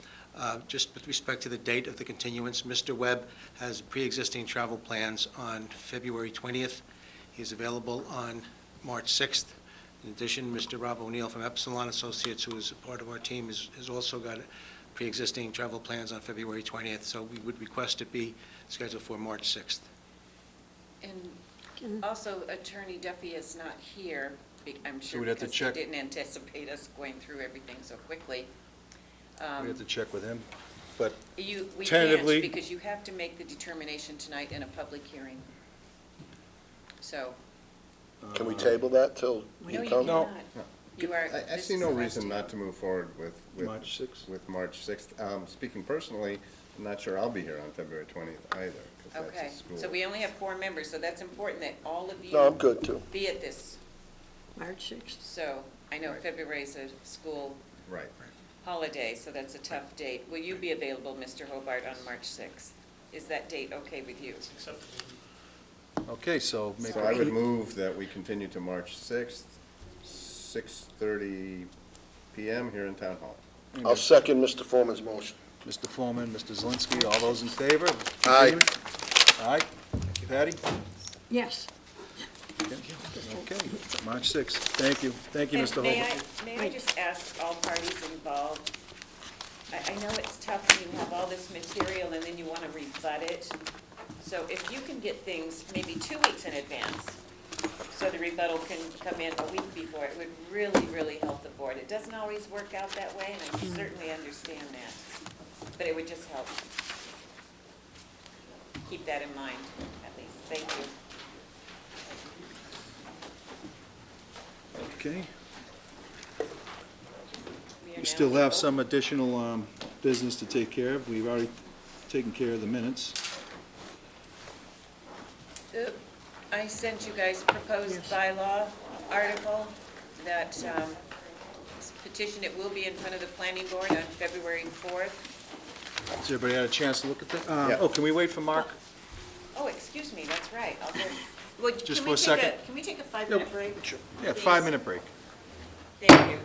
Just with respect to the date of the continuance, Mr. Webb has pre-existing travel plans on February 20th. He's available on March 6th. In addition, Mr. Rob O'Neill from Epsilon Associates, who is a part of our team, has also got pre-existing travel plans on February 20th, so we would request it be scheduled for March 6th. And also, Attorney Duffy is not here, I'm sure we'd have to because he check. didn't anticipate us going through everything so quickly. We have to check with him, but We tentatively- can't, because you have to make the determination tonight in a public hearing. So, Can we table that till no, you you come? cannot. No. You are. I this see is no the last reason not to hearing. move forward with March 6th? with March 6th. Speaking personally, I'm not sure I'll be here on February 20th either, because Okay, that's a school. so we only have 4 members, so that's important that all of you. No, I'm good, too. Be at this. March 6th. So, I know Right. February's a school Right. holiday, so that's a tough date. Will you be available, Mr. Hobart, on March 6th? Is that date okay with you? Okay, so make So I would move that we continue to March 6th, 6:30 PM here in Town Hall. I'll second Mr. Foreman's motion. Mr. Foreman, Mr. Zelinski, all those in favor? Aye. Aye. Patty? Yes. Okay, March 6th. Thank you. Thank you, And Mr. may Hobart. may I just ask all parties involved, I know it's tough when you have all this material and then you want to rebut it. So if you can get things maybe 2 weeks in advance, so the rebuttal can come in a week before, it would really, really help the board. It doesn't always work out that way, and I certainly understand that, but it would just help. Keep that in mind, at least. Thank you. Okay. We are We now still have able- some additional business to take care of. We've already taken care of the minutes. I sent you guys proposed bylaw article that petition, it will be in front of the planning board on February 4th. Has everybody had a chance to look at that? Yeah. Oh, can we wait for Mark? Oh, excuse me, that's right. I'll go. Well, Just can for we a second. Can we take a 5-minute break? Yeah, Please. 5-minute break. Thank you.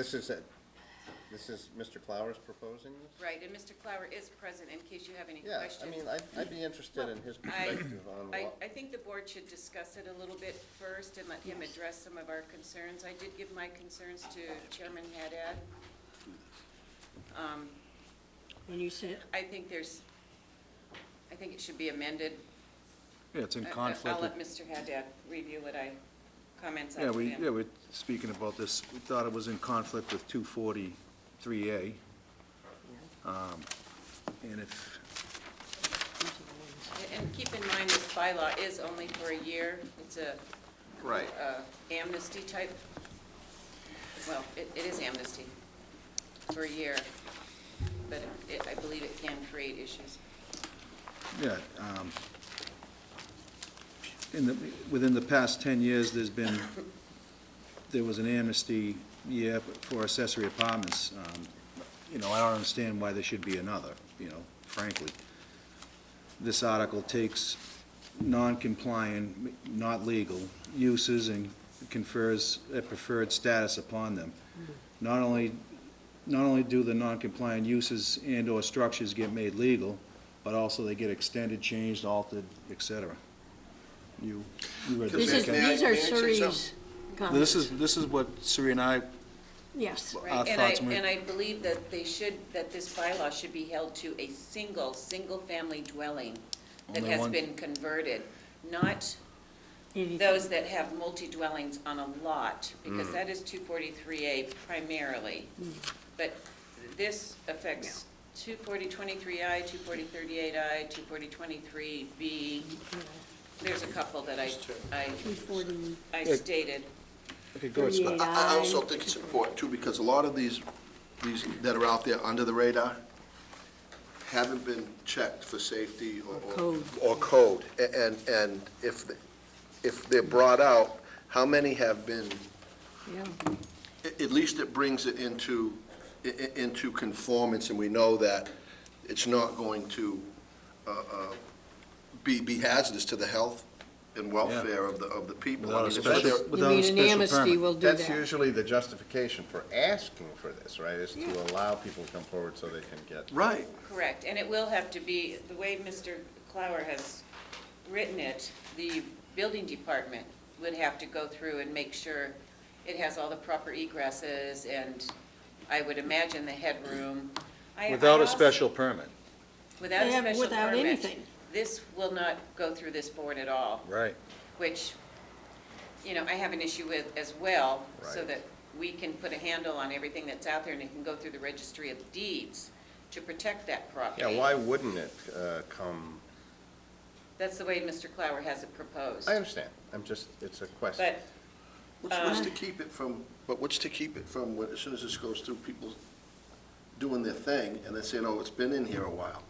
this is Mr. Clower's proposing this? Right, and Mr. Clower is present in case you have any Yeah, questions. I mean, I'd be interested in his perspective on I what, think the board should discuss it a little bit first and let him address some of our concerns. I did give my concerns to Chairman Haddad. When you said, I think it should be amended. Yeah, it's in I'll conflict. let Mr. Haddad review what I, comments I Yeah, put in. we're speaking about this, we thought it was in conflict with 243A. And if, And keep in mind, this bylaw is only for a year. It's a right. amnesty type, well, it is amnesty for a year, but I believe it can create issues. yeah, within the past 10 years, there was an amnesty year for accessory apartments. I don't understand why there should be another, frankly. This article takes non-compliant, not legal uses and confers a preferred status upon them. Not only do the non-compliant uses and/or structures get made legal, but also they get extended, changed, altered, et cetera. You read the these second. are may I say Suri's comments. This is what Suri and I, Yes. Right, our and thoughts. I believe that that this bylaw should be held to a single-family dwelling that Only has one. been converted, not Anything. those that have multi-dwellings on a lot, because that is 243A primarily. But this affects 24023I, 24038I, 24023B. There's a couple that I 240, stated. Okay, go ahead, Scott. I also think it's important too, because a lot of these that are out there under the radar haven't been checked for safety or code. And if they're brought out, how many have been, yeah. at least it brings it into conformance, and we know that it's not going to be hazardous to the health and welfare of the people. Without a if special- they're- You without a mean an special amnesty permit. will do that? That's usually the justification for asking for this, right, is to allow people to come forward so they can get. Right. Correct, and it will have to be, the way Mr. Clower has written it, the building department would have to go through and make sure it has all the proper egresses, and I would imagine the headroom. I Without a also- special permit. Without a Yeah, special without permit. anything. This will not go through this board at all, Right. which, I have an issue with as well, so Right. that we can put a handle on everything that's out there and it can go through the registry of deeds to protect that property. Yeah, why wouldn't it come, That's the way Mr. Clower has it proposed. I understand, it's a question. But, What's to keep it from, as soon as this goes through, people doing their thing, and they say, no, it's been in here a while.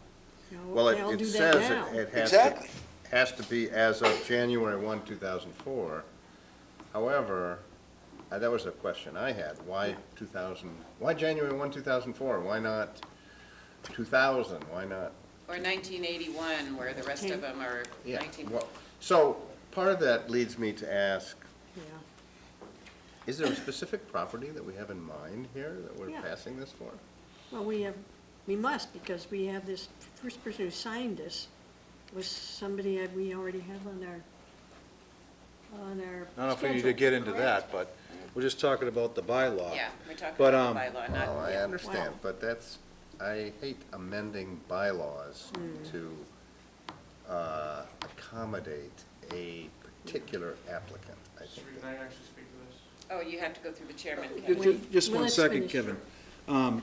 Well, They'll it do that says now. it Exactly. has to be as of January 1, 2004. However, that was a question I had, why January 1, 2004? Why not 2000? Why not? or 1981, where the rest of them are Yeah, 19. well, so part of that leads me to ask, Yeah. is there a specific property that we have in mind here that we're Yeah. passing this for? Well, we must, because we have this, first person who signed this was somebody that we already have on our I don't know if we need to schedule, get into correct? that, but we're just talking about the bylaw. Yeah, we're talking But, about the bylaw, Well, not, I yeah. understand, Wow. but I hate amending bylaws to accommodate a particular applicant, I think. Can I actually speak to this? Oh, you have to go through the chairman. Ju- Kevin. ju- Just Well, one let's second, finish. Kevin.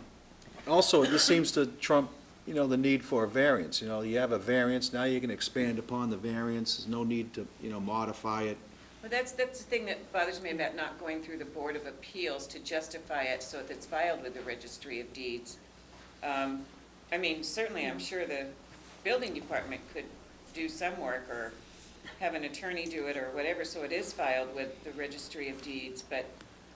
Also, this seems to trump, the need for a variance. You have a variance, now you can expand upon the variance. There's no need to, modify it. Well, that's the thing that bothers me about not going through the Board of Appeals to justify it so that it's filed with the Registry of Deeds. Certainly, I'm sure the building department could do some work or have an attorney do it or whatever, so it is filed with the Registry of Deeds. But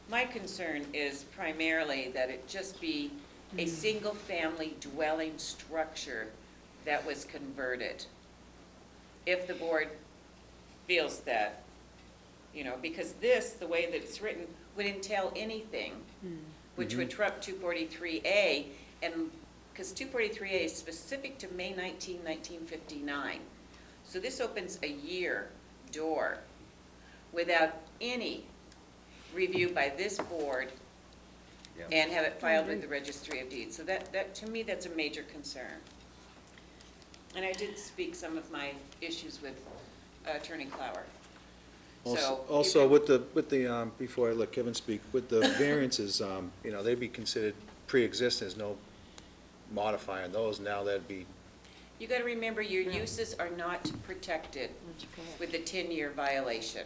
my concern is primarily that it just be a single-family dwelling structure that was converted. If the board feels that, because this, the way that it's written, would entail anything which would trump 243A, and, because 243A is specific to May 19, 1959. So this opens a year door without any review by this board and have it filed with the Registry of Deeds. So that, to me, that's a major concern. And I did speak some of my issues with Attorney Clower. So Also, with the, before I let Kevin speak, with the variances, you know, they'd be considered pre-existing, there's no modifying those, now that'd be, you gotta remember, your uses are not protected with the 10-year violation.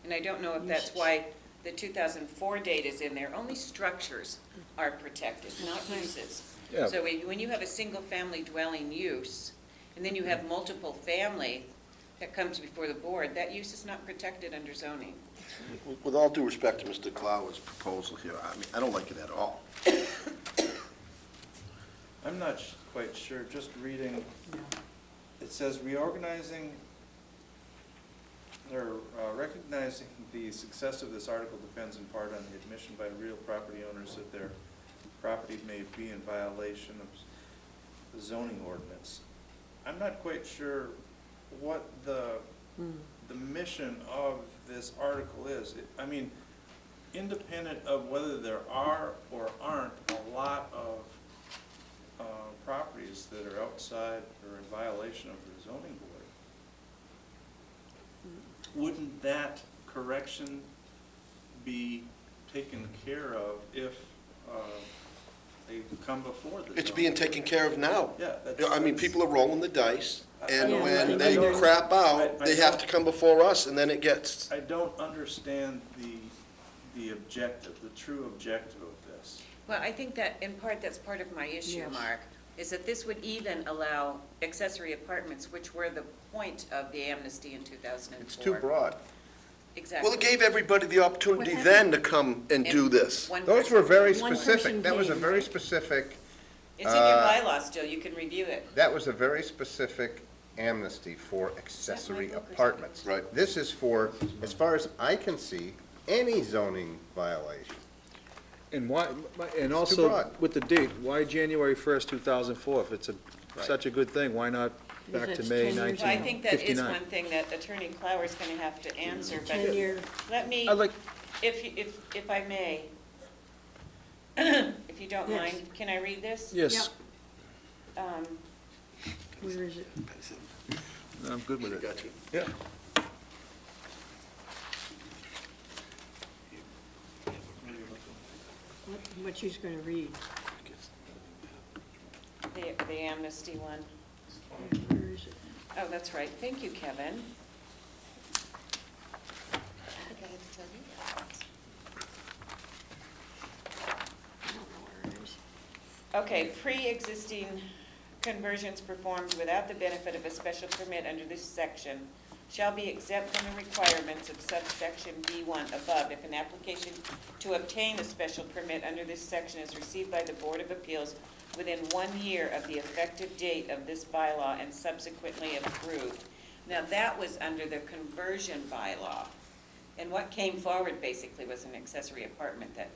And I don't know if that's why the 2004 date is in there. Only structures are protected, not uses. Yeah. So when you have a single-family dwelling use, and then you have multiple family that comes before the board, that use is not protected under zoning. With all due respect to Mr. Clower's proposal here, I mean, I don't like it at all. I'm not quite sure, just reading, it says reorganizing, or recognizing the success of this article depends in part on the admission by real property owners that their property may be in violation of the zoning ordinance. I'm not quite sure what the mission of this article is. I mean, independent of whether there are or aren't a lot of properties that are outside or in violation of the zoning board, wouldn't that correction be taken care of if they come before the zoning? It's being taken care of now. Yeah. I mean, people are rolling the dice, and Yeah, when I they don't- crap out, they have to come before us, and then it gets, I don't understand the objective, the true objective of this. Well, I think that, in part, that's part of my issue, Yes. Mark, is that this would even allow accessory apartments, which were the point of the amnesty in 2004. It's too broad. Exactly. well, it gave everybody the opportunity What then to come and do And this. one Those person- were very One specific. person That was a came. very specific, It's in your bylaw still, you can review it. that was a very specific amnesty for accessory book or something? apartments. Right. This is for, as far as I can see, any zoning violation. and why, and too also broad. with the date, why January 1st, 2004? If it's such a good thing, why not back to Because May it's 10 years. Well, I think that is 1959? one thing that Attorney Clower's gonna have to answer, but 10-year, let me, I'd like, if I may, if you don't Yes. mind, can I read this? yes, where is it? I'm good with it. Got you. Yeah. What she's gonna read. The amnesty one. Where is it? Oh, that's right. Thank you, Kevin. I think I had to tell you that. I don't know where it is. Okay, pre-existing conversions performed without the benefit of a special permit under this section shall be exempt from the requirements of subsection B1 above if an application to obtain a special permit under this section is received by the Board of Appeals within 1 year of the effective date of this bylaw and subsequently approved. Now, that was under the conversion bylaw. And what came forward basically was an accessory apartment that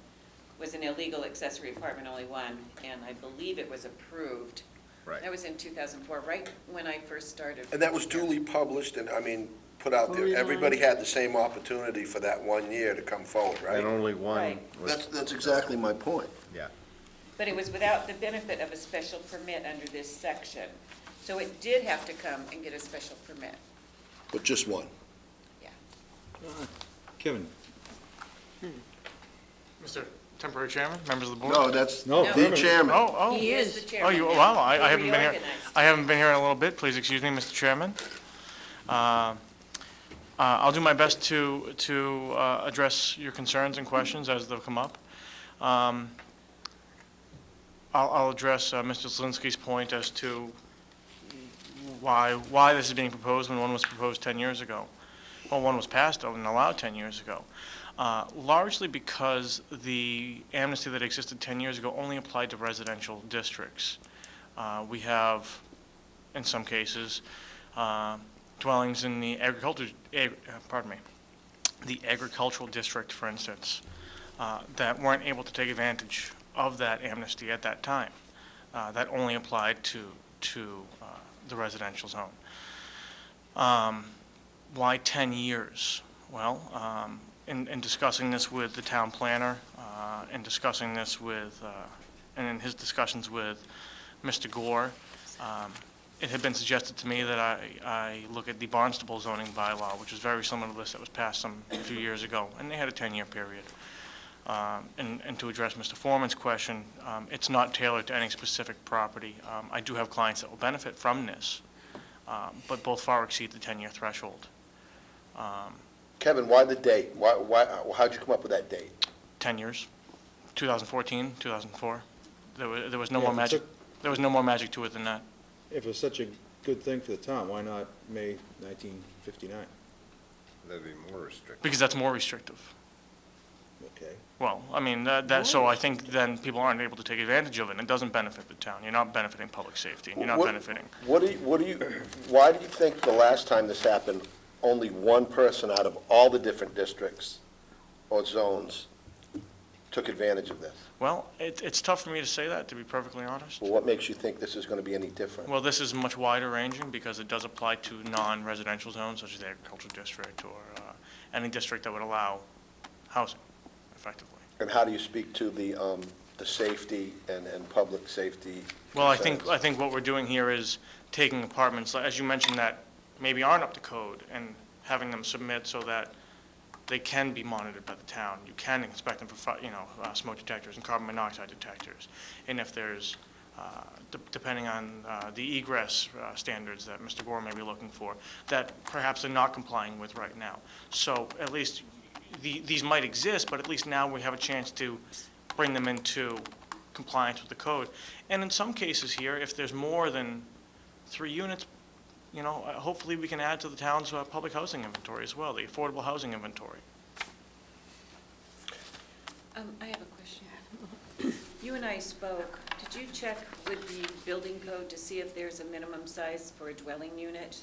was an illegal accessory apartment, only one, and I believe it was approved. Right. That was in 2004, right when I first started. And that was duly published and, I mean, put out there. Everybody had the same opportunity for that 1 year to come forward, right? And only one Right. was, That's exactly my point. yeah. But it was without the benefit of a special permit under this section. So it did have to come and get a special permit, But just one. yeah. Kevin? Mr. Temporary Chairman, members of the board? No, that's No, the chairman. Oh, He is the oh, chairman you, now. wow, I He haven't been here, reorganized. I haven't been here in a little bit, please excuse me, Mr. Chairman. I'll do my best to address your concerns and questions as they'll come up. I'll address Mr. Zielinski's point as to why this is being proposed when one was proposed 10 years ago. Well, one was passed and allowed 10 years ago. Largely because the amnesty that existed 10 years ago only applied to residential districts. We have, in some cases, dwellings in the agricultural district, for instance. that weren't able to take advantage of that amnesty at that time. That only applied to the residential zone. Why 10 years? Well, in discussing this with the town planner, in discussing this with, and in his discussions with Mr. Gore, it had been suggested to me that I look at the Barnstable zoning bylaw, which is very similar to this that was passed a few years ago, and they had a 10-year period. And to address Mr. Foreman's question, it's not tailored to any specific property. I do have clients that will benefit from this, but both far exceed the 10-year threshold. Kevin, why the date? How'd you come up with that date? 10 years, 2014, 2004. There was no Yeah, more if it magic. took- There was no more magic to it than that. If it was such a good thing for the town, why not May 1959? That'd be more restrictive. Because that's more restrictive. Okay. Well, I mean, so I think then people aren't able to take advantage of it, and it doesn't benefit the town. You're not benefiting public safety, and you're not benefiting. Why do you think the last time this happened, only one person out of all the different districts or zones took advantage of this? Well, it's tough for me to say that, to be perfectly honest. Well, what makes you think this is going to be any different? Well, this is much wider ranging because it does apply to non-residential zones such as the agricultural district or any district that would allow housing, effectively. And how do you speak to the safety and public safety Well, I concerns? think what we're doing here is taking apartments, as you mentioned, that maybe aren't up to code and having them submit so that they can be monitored by the town. You can inspect them for, smoke detectors and carbon monoxide detectors. And if there's, depending on the egress standards that Mr. Gore may be looking for, that perhaps they're not complying with right now. So at least these might exist, but at least now we have a chance to bring them into compliance with the code. And in some cases here, if there's more than 3 units, hopefully we can add to the town's public housing inventory as well, the affordable housing inventory. I have a question. You and I spoke, did you check with the building code to see if there's a minimum size for a dwelling unit?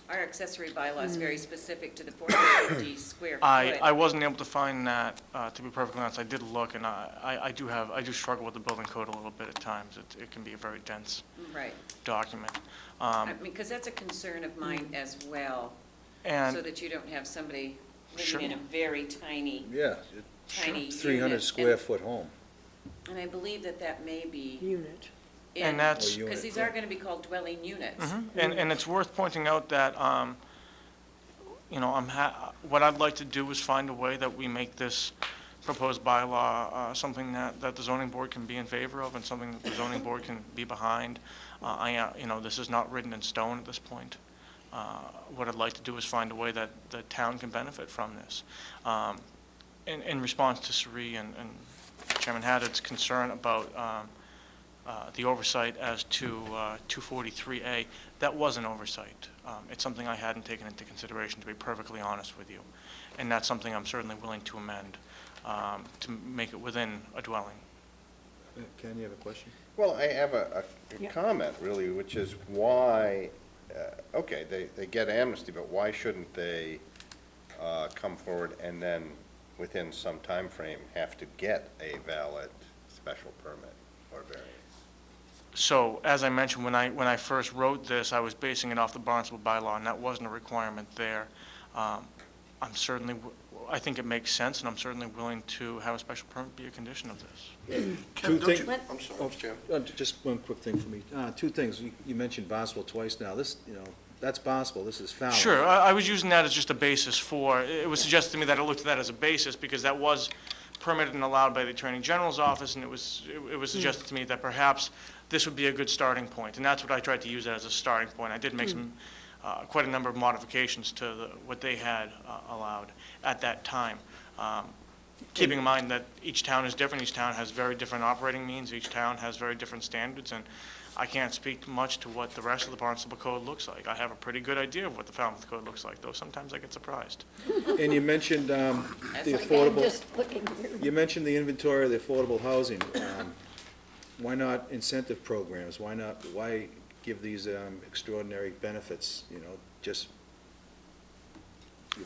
Our accessory bylaw is very specific to the 450 square foot. I wasn't able to find that, to be perfectly honest. I did look, and I do struggle with the building code a little bit at times. It can be a very dense Right. document. I mean, because that's a concern of mine as well, so And, that you don't have somebody Sure. living in a very tiny, Yeah, tiny 300 unit. square foot home. And I believe that may be Unit. And that's- Or unit, because these are going to be called dwelling units. and it's worth pointing out that, what I'd like to do is find a way that we make this proposed bylaw something that the zoning board can be in favor of and something that the zoning board can be behind. This is not written in stone at this point. What I'd like to do is find a way that the town can benefit from this. In response to Sri and Chairman Haddad's concern about the oversight as to 243A, that was an oversight. It's something I hadn't taken into consideration, to be perfectly honest with you. And that's something I'm certainly willing to amend to make it within a dwelling. Ken, you have a question? Well, I have a Yeah. comment, really, which is why, okay, they get amnesty, but why shouldn't they come forward and then, within some time frame, have to get a valid special permit or variance? So, as I mentioned, when I first wrote this, I was basing it off the Barnstable bylaw, and that wasn't a requirement there. I think it makes sense, and I'm certainly willing to have a special permit be a condition of this. Kevin, don't you- What? I'm sorry, Mr. Chairman. Just one quick thing for me. Two things. You mentioned Barnstable twice now. This, that's Barnstable. This is Falmouth. Sure, I was using that as just a basis for, it was suggested to me that I looked at that as a basis, because that was permitted and allowed by the Attorney General's office, and it was suggested to me that perhaps this would be a good starting point, and that's what I tried to use it as a starting point. I did make some, quite a number of modifications to what they had allowed at that time. Keeping in mind that each town is different, each town has very different operating means, each town has very different standards, and I can't speak much to what the rest of the Barnstable Code looks like. I have a pretty good idea of what the Falmouth Code looks like, though sometimes I get surprised. And you mentioned the That's like affordable, Just looking here. you mentioned the inventory of the affordable housing. Why not incentive programs? Why give these extraordinary benefits, just,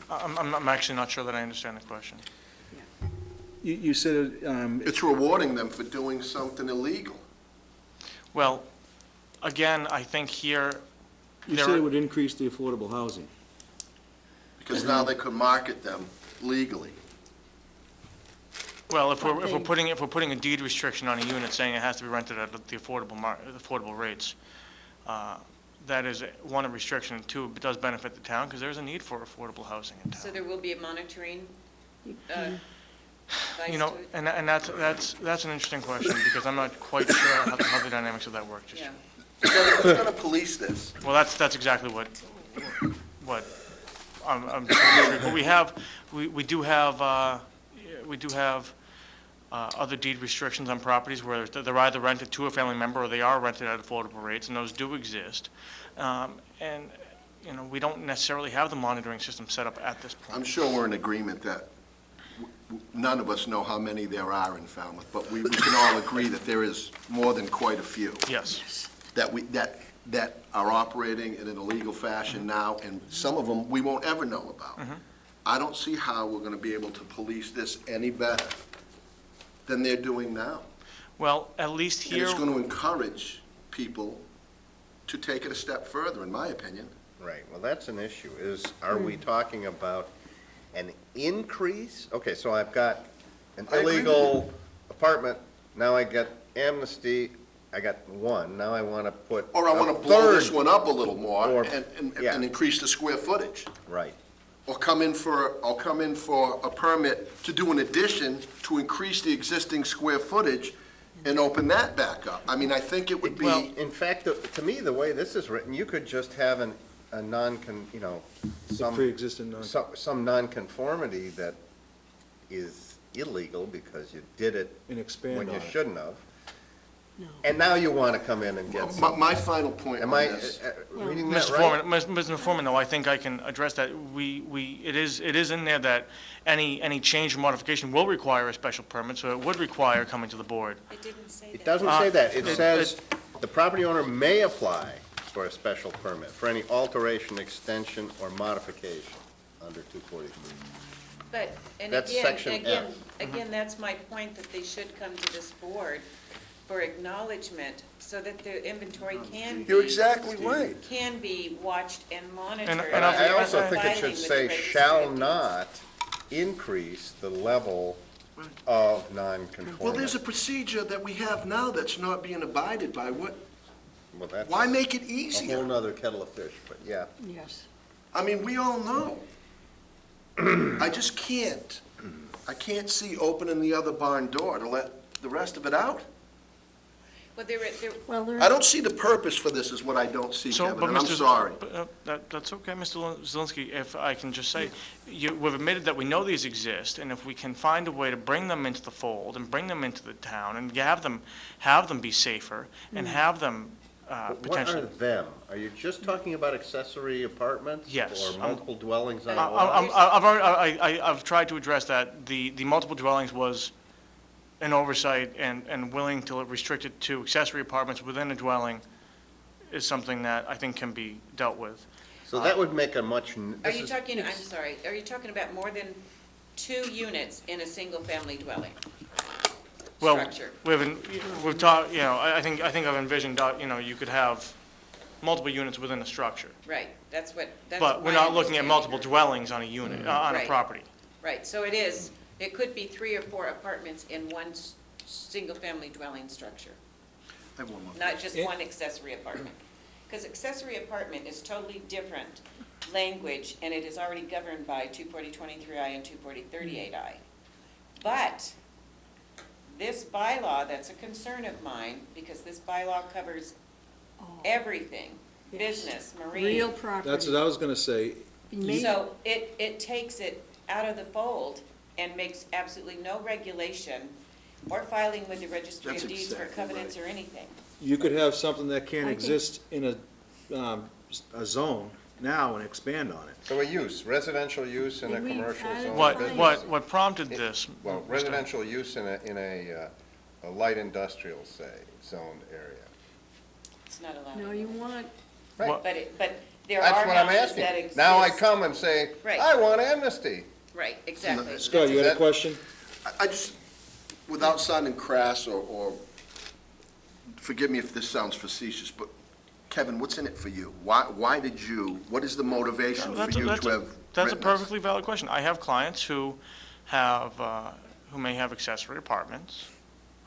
I'm actually not sure that I understand the question. You said, It's rewarding them for doing something illegal. Well, again, I think here, you there said are- it would increase the affordable housing. Because now they could market them legally. well, if we're putting a deed restriction on a unit saying it has to be rented at the affordable rates, that is, one, a restriction, and two, it does benefit the town, because there's a need for affordable housing in So town. there will be a monitoring device You know, to it? and that's an interesting question, because I'm not quite sure how the dynamics of that work just Yeah. yet. Who's gonna police this? Well, that's exactly what I'm, but we do have other deed restrictions on properties where they're either rented to a family member or they are rented at affordable rates, and those do exist. And, you know, we don't necessarily have the monitoring system set up at this point. I'm sure we're in agreement that none of us know how many there are in Falmouth, but we can all agree that there is more than quite a few. Yes. That are operating in an illegal fashion now, and some of them we won't ever know about. I don't see how we're gonna be able to police this any better than they're doing now. Well, at least And here, it's gonna encourage people to take it a step further, in my opinion. Right, well, that's an issue, are we talking about an increase? Okay, so I've got an I agree with illegal apartment, now I get amnesty, I got one, now I want to put Or I wanna a blow this third. one up a little more Or- and yeah. increase the square footage. Right, Or come in for a permit to do an addition to increase the existing square footage and open that back up. I mean, I think it would Well- be, in fact, to me, the way this is written, you could just have a Pre-existing non. some nonconformity that is illegal because you did it And expand when on you it. shouldn't have. No. And now you want to come in and get some. my final point Am on I this. reading that Mr. right? Foreman, Mr. Foreman, though, I think I can address that. It is in there that any change or modification will require a special permit, so it would require coming to the board. It didn't say that. It doesn't say that. It it- says the property owner may apply for a special permit for any alteration, extension, or modification under 243. But, and That's again, section F. again, that's my point, that they should come to this board for acknowledgement, so that the inventory can You're be, exactly right. can be watched and monitored. and I also think it Filing should with say the registry shall of deeds. not increase the level of nonconformity. Well, there's a procedure that we have now that's not being abided by. Well, that's Why make it a whole easier? nother kettle of fish, but yeah. Yes. I mean, we all know. I just can't. I can't see opening the other barn door to let the rest of it out. Well, there, Well, there, I don't see the purpose for this is what I don't see, So, Kevin, but and I'm Mr. sorry. That's okay, Mr. Zelinski, if I can just say, we've admitted that we know these exist, and if we can find a way to bring them into the fold and bring them into the town and have them be safer and have them But potentially. what are them? Are you just talking about accessory apartments? Yes. Or multiple dwellings on a I- lot? I've tried to address that. The multiple dwellings was an oversight, and willing to restrict it to accessory apartments within a dwelling is something that I think can be dealt with. So that would make a much, are you talking, I'm sorry, are you talking about more than 2 units in a single-family dwelling? Well, Structure. we've talked, you know, I think I've envisioned, you know, you could have multiple units within a structure. Right, that's But we're my not looking at understanding. multiple dwellings on a unit, on a Right. property. Right, so it could be 3 or 4 apartments in one single-family dwelling structure, I have one more. not just one accessory apartment. Because accessory apartment is totally different language, and it is already governed by 24023I and 24038I. But this bylaw, that's a concern of mine, because this bylaw covers everything, business, marine. real property. That's what I was gonna say. So it takes it out of the fold and makes absolutely no regulation or filing with the registry That's of deeds for exactly covenants right. or anything. You could have something that can't I think- exist in a zone now and expand on it. so a use, residential use in a Maybe commercial add zone. What, business. what prompted this? Well, Mr. residential use in a light industrial, say, zoned area. It's not allowed. No, you want, Right. But there That's are what I'm houses that asking. exist. Now I come and say, Right. I want amnesty. Right, exactly. Scott, you had a That- question? I just, without sounding crass or, forgive me if this sounds facetious, but Kevin, what's in it for you? Why did you, what is the motivation for you to have That's a written this? perfectly valid question. I have clients who have, who may have accessory apartments.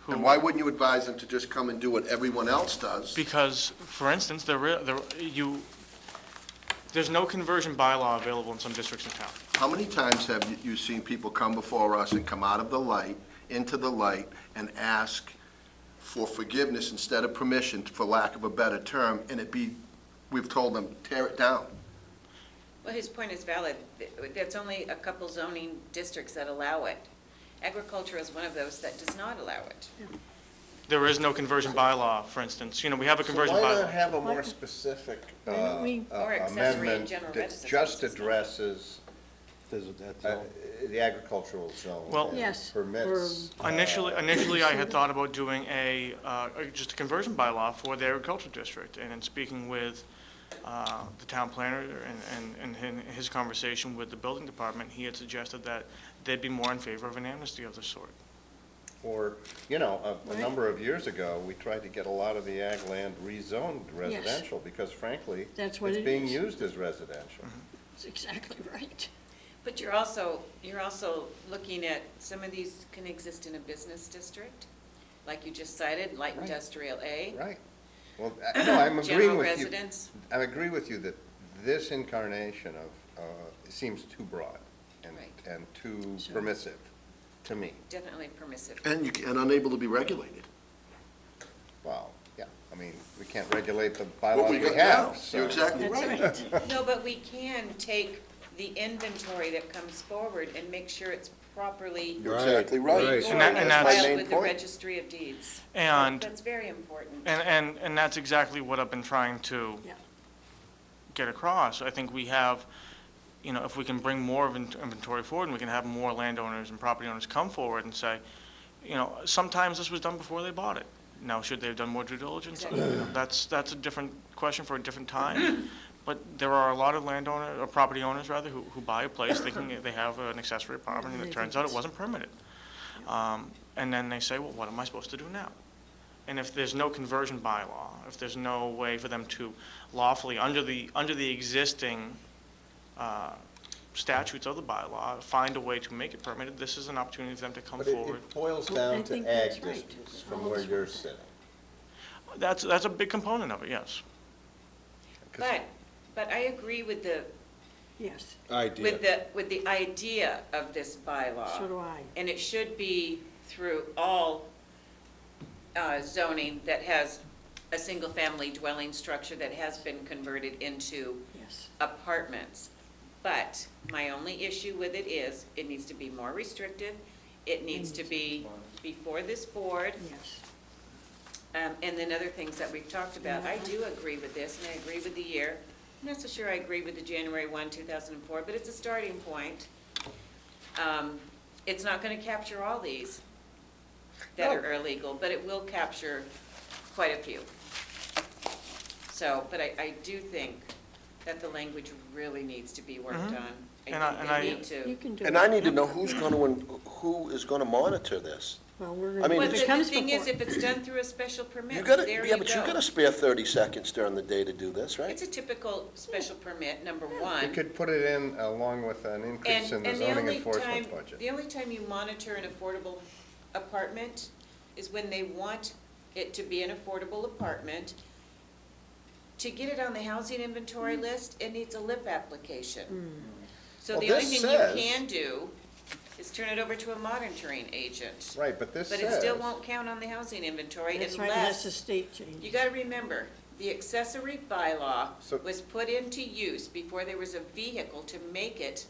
And why wouldn't you advise them to just come and do what everyone else does? Because, for instance, there's no conversion bylaw available in some districts in town. How many times have you seen people come before us and come out of the light, into the light, and ask for forgiveness instead of permission, for lack of a better term, and we've told them, tear it down? Well, his point is valid. That's only a couple zoning districts that allow it. Agriculture is one of those that does not allow it. There is no conversion bylaw, for instance. You know, we have a conversion So why bylaw. not have a more specific Why don't we- Or accessory amendment general that residence just system. addresses the agricultural zone Well- and Yes, permits? Initially, I had thought about doing just a conversion bylaw for the agricultural district, and in speaking with the town planner and in his conversation with the building department, he had suggested that they'd be more in favor of an amnesty of this sort. Or, a number of years ago, we tried to get a lot of the ag land rezoned residential because frankly, That's what it's it being is. used as residential. That's exactly right. But you're also looking at, some of these can exist in a business district, like you just cited, light Right. industrial A. Right. Well, no, I'm agreeing General with you. residence. I agree with you that this incarnation of, seems too broad Right. and too permissive to me. Definitely permissive. And unable to be regulated. Well, yeah, I mean, we can't regulate the What bylaws we we got now, have, so. you're exactly That's right. right. No, but we can take the inventory that comes forward and make sure it's properly You're exactly right. recorded And that's my filed main with the point. registry of deeds. And, That's very important. and that's exactly what I've been trying to Yeah. get across. I think we have, if we can bring more of inventory forward, and we can have more landowners and property owners come forward and say, sometimes this was done before they bought it. Now, should they have done more due diligence? That's a different question for a different time. But there are a lot of landowner, or property owners rather, who buy a place thinking they have an accessory apartment, and it turns out it wasn't permitted. And then they say, well, what am I supposed to do now? And if there's no conversion bylaw, if there's no way for them to lawfully, under the existing statutes of the bylaw, find a way to make it permitted, this is an opportunity for them to come But forward. it boils Well, I down to think ag that's right. districts from where you're sitting. That's a big component of it, yes. But I agree with the, Yes, with the idea of this bylaw. so do I. And it should be through all zoning that has a single-family dwelling structure that has been converted into Yes. apartments. But my only issue with it is, it needs to be more restrictive, it needs to be before this board, Yes. and then other things that we've talked about. I do agree with this, and I agree with the year. I'm not so sure I agree with the January 1, 2004, but it's a starting point. It's not gonna capture all these that are illegal, but it will capture quite a few. So, but I do think that the language really needs to be worked on. And I think they need You to. can do it. And I need to know who is going to monitor this. Well, we're I gonna, mean, But if it's- it the comes thing is, before. if it's done through a special permit, You gotta, there yeah, you but you gotta go. spare 30 seconds during the day to do this, right? It's a typical special permit, number You one. could put it in along with an increase in the And zoning only enforcement time, budget. the only time you monitor an affordable apartment is when they want it to be an affordable apartment. To get it on the housing inventory list, it needs a LIP application. So Well, the only this thing you says- can do is turn it over to a monitoring agent. Right, but this But says. it still won't count on the housing inventory That's right, that's a unless, state change. you gotta remember, the accessory bylaw So- was put into use before there was a vehicle to make it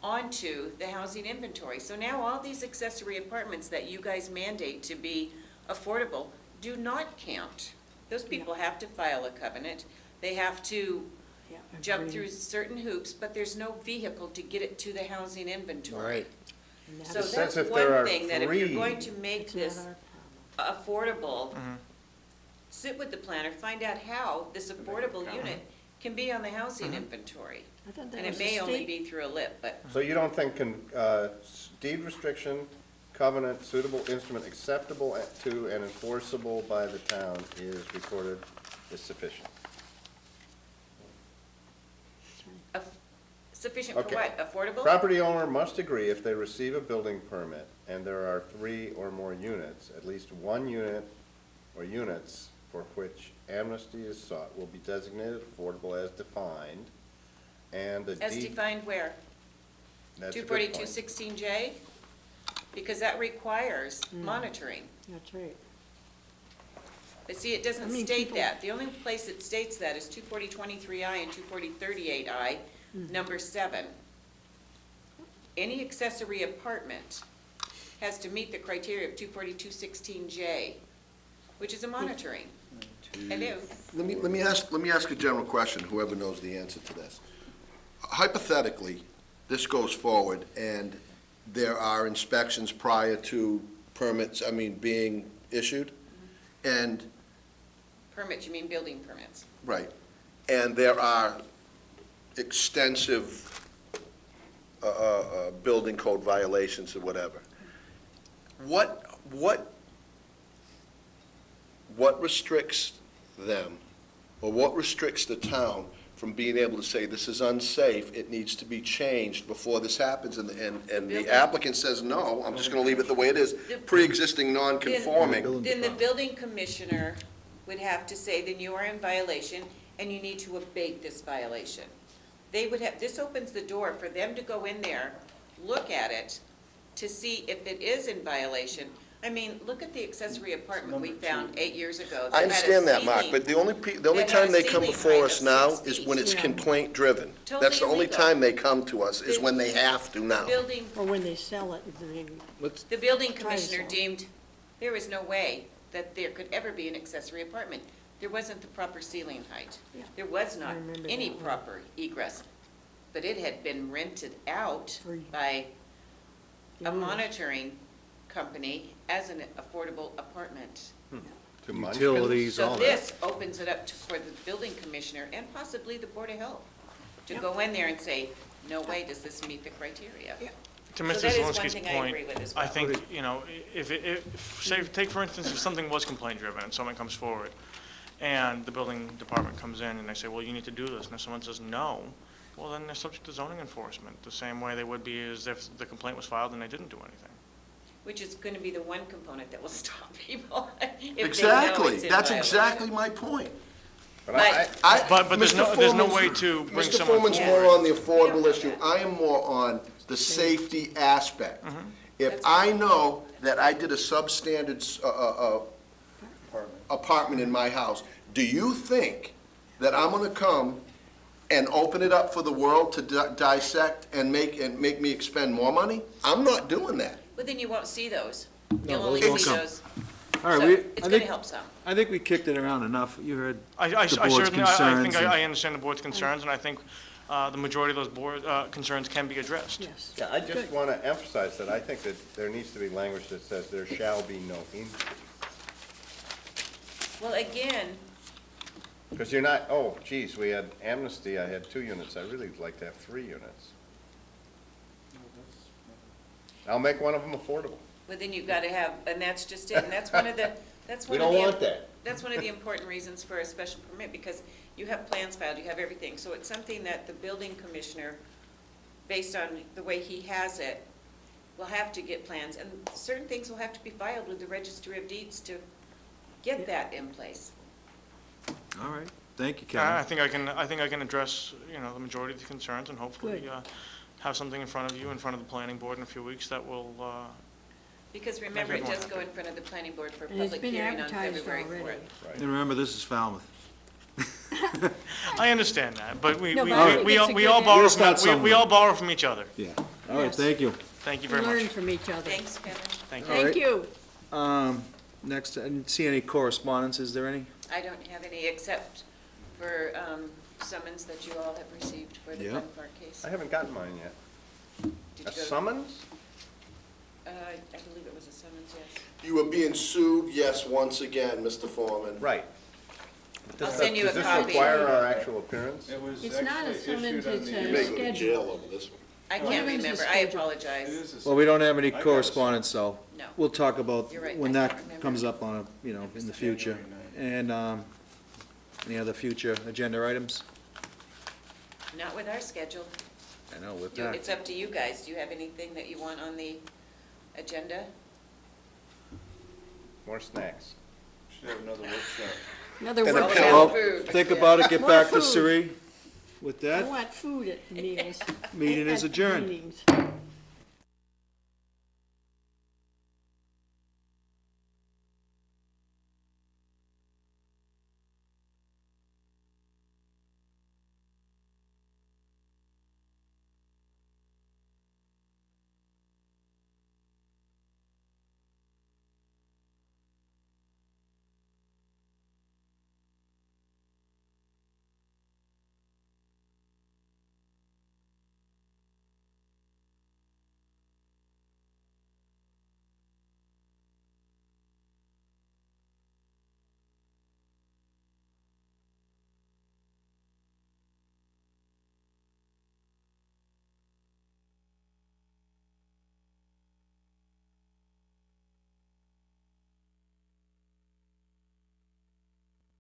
onto the housing inventory. So now all these accessory apartments that you guys mandate to be affordable do not count. Those people have to file a covenant, they have to Yeah, jump agreed. through certain hoops, but there's no vehicle to get it to the housing inventory. Right. And So that's- It says that's if there one are thing, that if you're three- going to make It's not this our problem. affordable, sit with the planner, find out how this affordable unit can be on the housing inventory. I thought that And it was a may only state. be through a LIP, but So you don't think deed restriction, covenant, suitable instrument acceptable to and enforceable by the town is recorded is sufficient. Sufficient for Okay. what? Affordable? Property owner must agree if they receive a building permit and there are 3 or more units, at least 1 unit or units for which amnesty is sought will be designated affordable as defined, and a As deed. defined where? That's a good point. 24216J? Because that requires monitoring. That's right. But see, it doesn't I mean, state people- that. The only place it states that is 24023I and 24038I, number 7. Any accessory apartment has to meet the criteria of 24216J, which is a monitoring. Hello? Let me ask a general question, whoever knows the answer to this. Hypothetically, this goes forward, and there are inspections prior to permits, being issued, and, Permits, you mean building permits? right, and there are extensive building code violations or whatever. What restricts them, or what restricts the town from being able to say, this is unsafe, it needs to be changed before this happens, and the applicant says, no, I'm just gonna leave it the way it is, pre-existing non-conforming? Then the building commissioner would have to say, then you are in violation, and you need to abate this violation. They would have, this opens the door for them to go in there, look at it, to see if it is in violation. I mean, look at the accessory apartment we found 8 years ago. I understand that, Mark, but the only that had time a they come ceiling before height us of now 6 is feet. when it's Yeah. complaint-driven. Totally That's the only illegal. time they come to us, is when they have to now. Building, Or when they sell it, they, the building Try to commissioner sell it. deemed there was no way that there could ever be an accessory apartment. There wasn't the proper ceiling height. Yeah. There was not remember any that one. proper egress. But it had been rented out Free. by The a owners. monitoring company as an affordable apartment. To munch. Utilities, all So that. this opens it up for the building commissioner and possibly the Board of Health to go in there and say, no way does this meet the criteria. To So Mr. that is one Zelinski's thing I point, agree with as I well. think, take for instance, if something was complaint-driven and someone comes forward, and the building department comes in and they say, well, you need to do this, and if someone says no, well, then they're subject to zoning enforcement, the same way they would be as if the complaint was filed and they didn't do anything. Which is gonna be the one component that will stop people if they know Exactly, it's in that's violation. exactly my point. But I- But there's Mr. no Foreman's- way to bring Mr. someone Foreman's forward. more on the affordable issue, I am more on the safety aspect. If I know that I did a substandard apartment in my house, do you think that I'm gonna come and open it up for the world to dissect and make me expend more money? I'm not doing that. But then you won't see those. No, You'll only those won't see come. those. All right, So we, it's I gonna think, help some. I think we kicked it around enough. You heard I the board's certainly, I think concerns. I understand the board's concerns, and I think the majority of those board concerns can be addressed. yes. Yeah, I just want to emphasize that I think that there needs to be language that says there shall be no increase. Well, again, Because you're not, oh, geez, we had amnesty, I had 2 units, I really would like to have 3 units. I'll make one of them affordable. but then you've gotta have, and that's just it, and that's one of the, that's We one of the. don't want that. That's one of the important reasons for a special permit, because you have plans filed, you have everything. So it's something that the building commissioner, based on the way he has it, will have to get plans, and certain things will have to be filed with the Registry of Deeds to get that in place. All right, thank you, I Kevin. think I can address, the majority of the concerns, and hopefully Good. have something in front of you, in front of the planning board in a few weeks that will, Because remember, it everyone does go happy. in front of the planning board for And it's public been hearing on advertised February already. 4th. And remember, this is Falmouth. I understand that, but we No, but I think it's a we good all idea. borrow We'll start from, we somewhere. all borrow from each other. Yeah. All right, Yes. thank you. Thank you very Learn much. from each other. Thanks, Kevin. Thank you. All Thank right. you. Next, I didn't see any correspondence. Is there any? I don't have any except for summons that you all have received for the Yeah. Glen Park case. I haven't gotten mine yet. Did you A go to- summons? I believe it was a summons, yes. You are being sued, yes, once again, Mr. Foreman. Right. I'll send you a Does copy. this require our actual appearance? It's not a summons, it's You a may go to jail schedule. over this one. I can't When's his remember, I schedule? apologize. Well, we don't have any I got it. correspondence, so No. we'll talk about You're right, when I that can't remember. comes up on a, in the future. And, any other future agenda items? Not with our schedule. I know, with that. It's up to you guys. Do you have anything that you want on the agenda? More snacks. Should have another workshop. Another And a workshop. pillow. Well, Food. think about it, get More back to food. Suri. With I that, want food at the meals. meeting is At adjourned. meetings.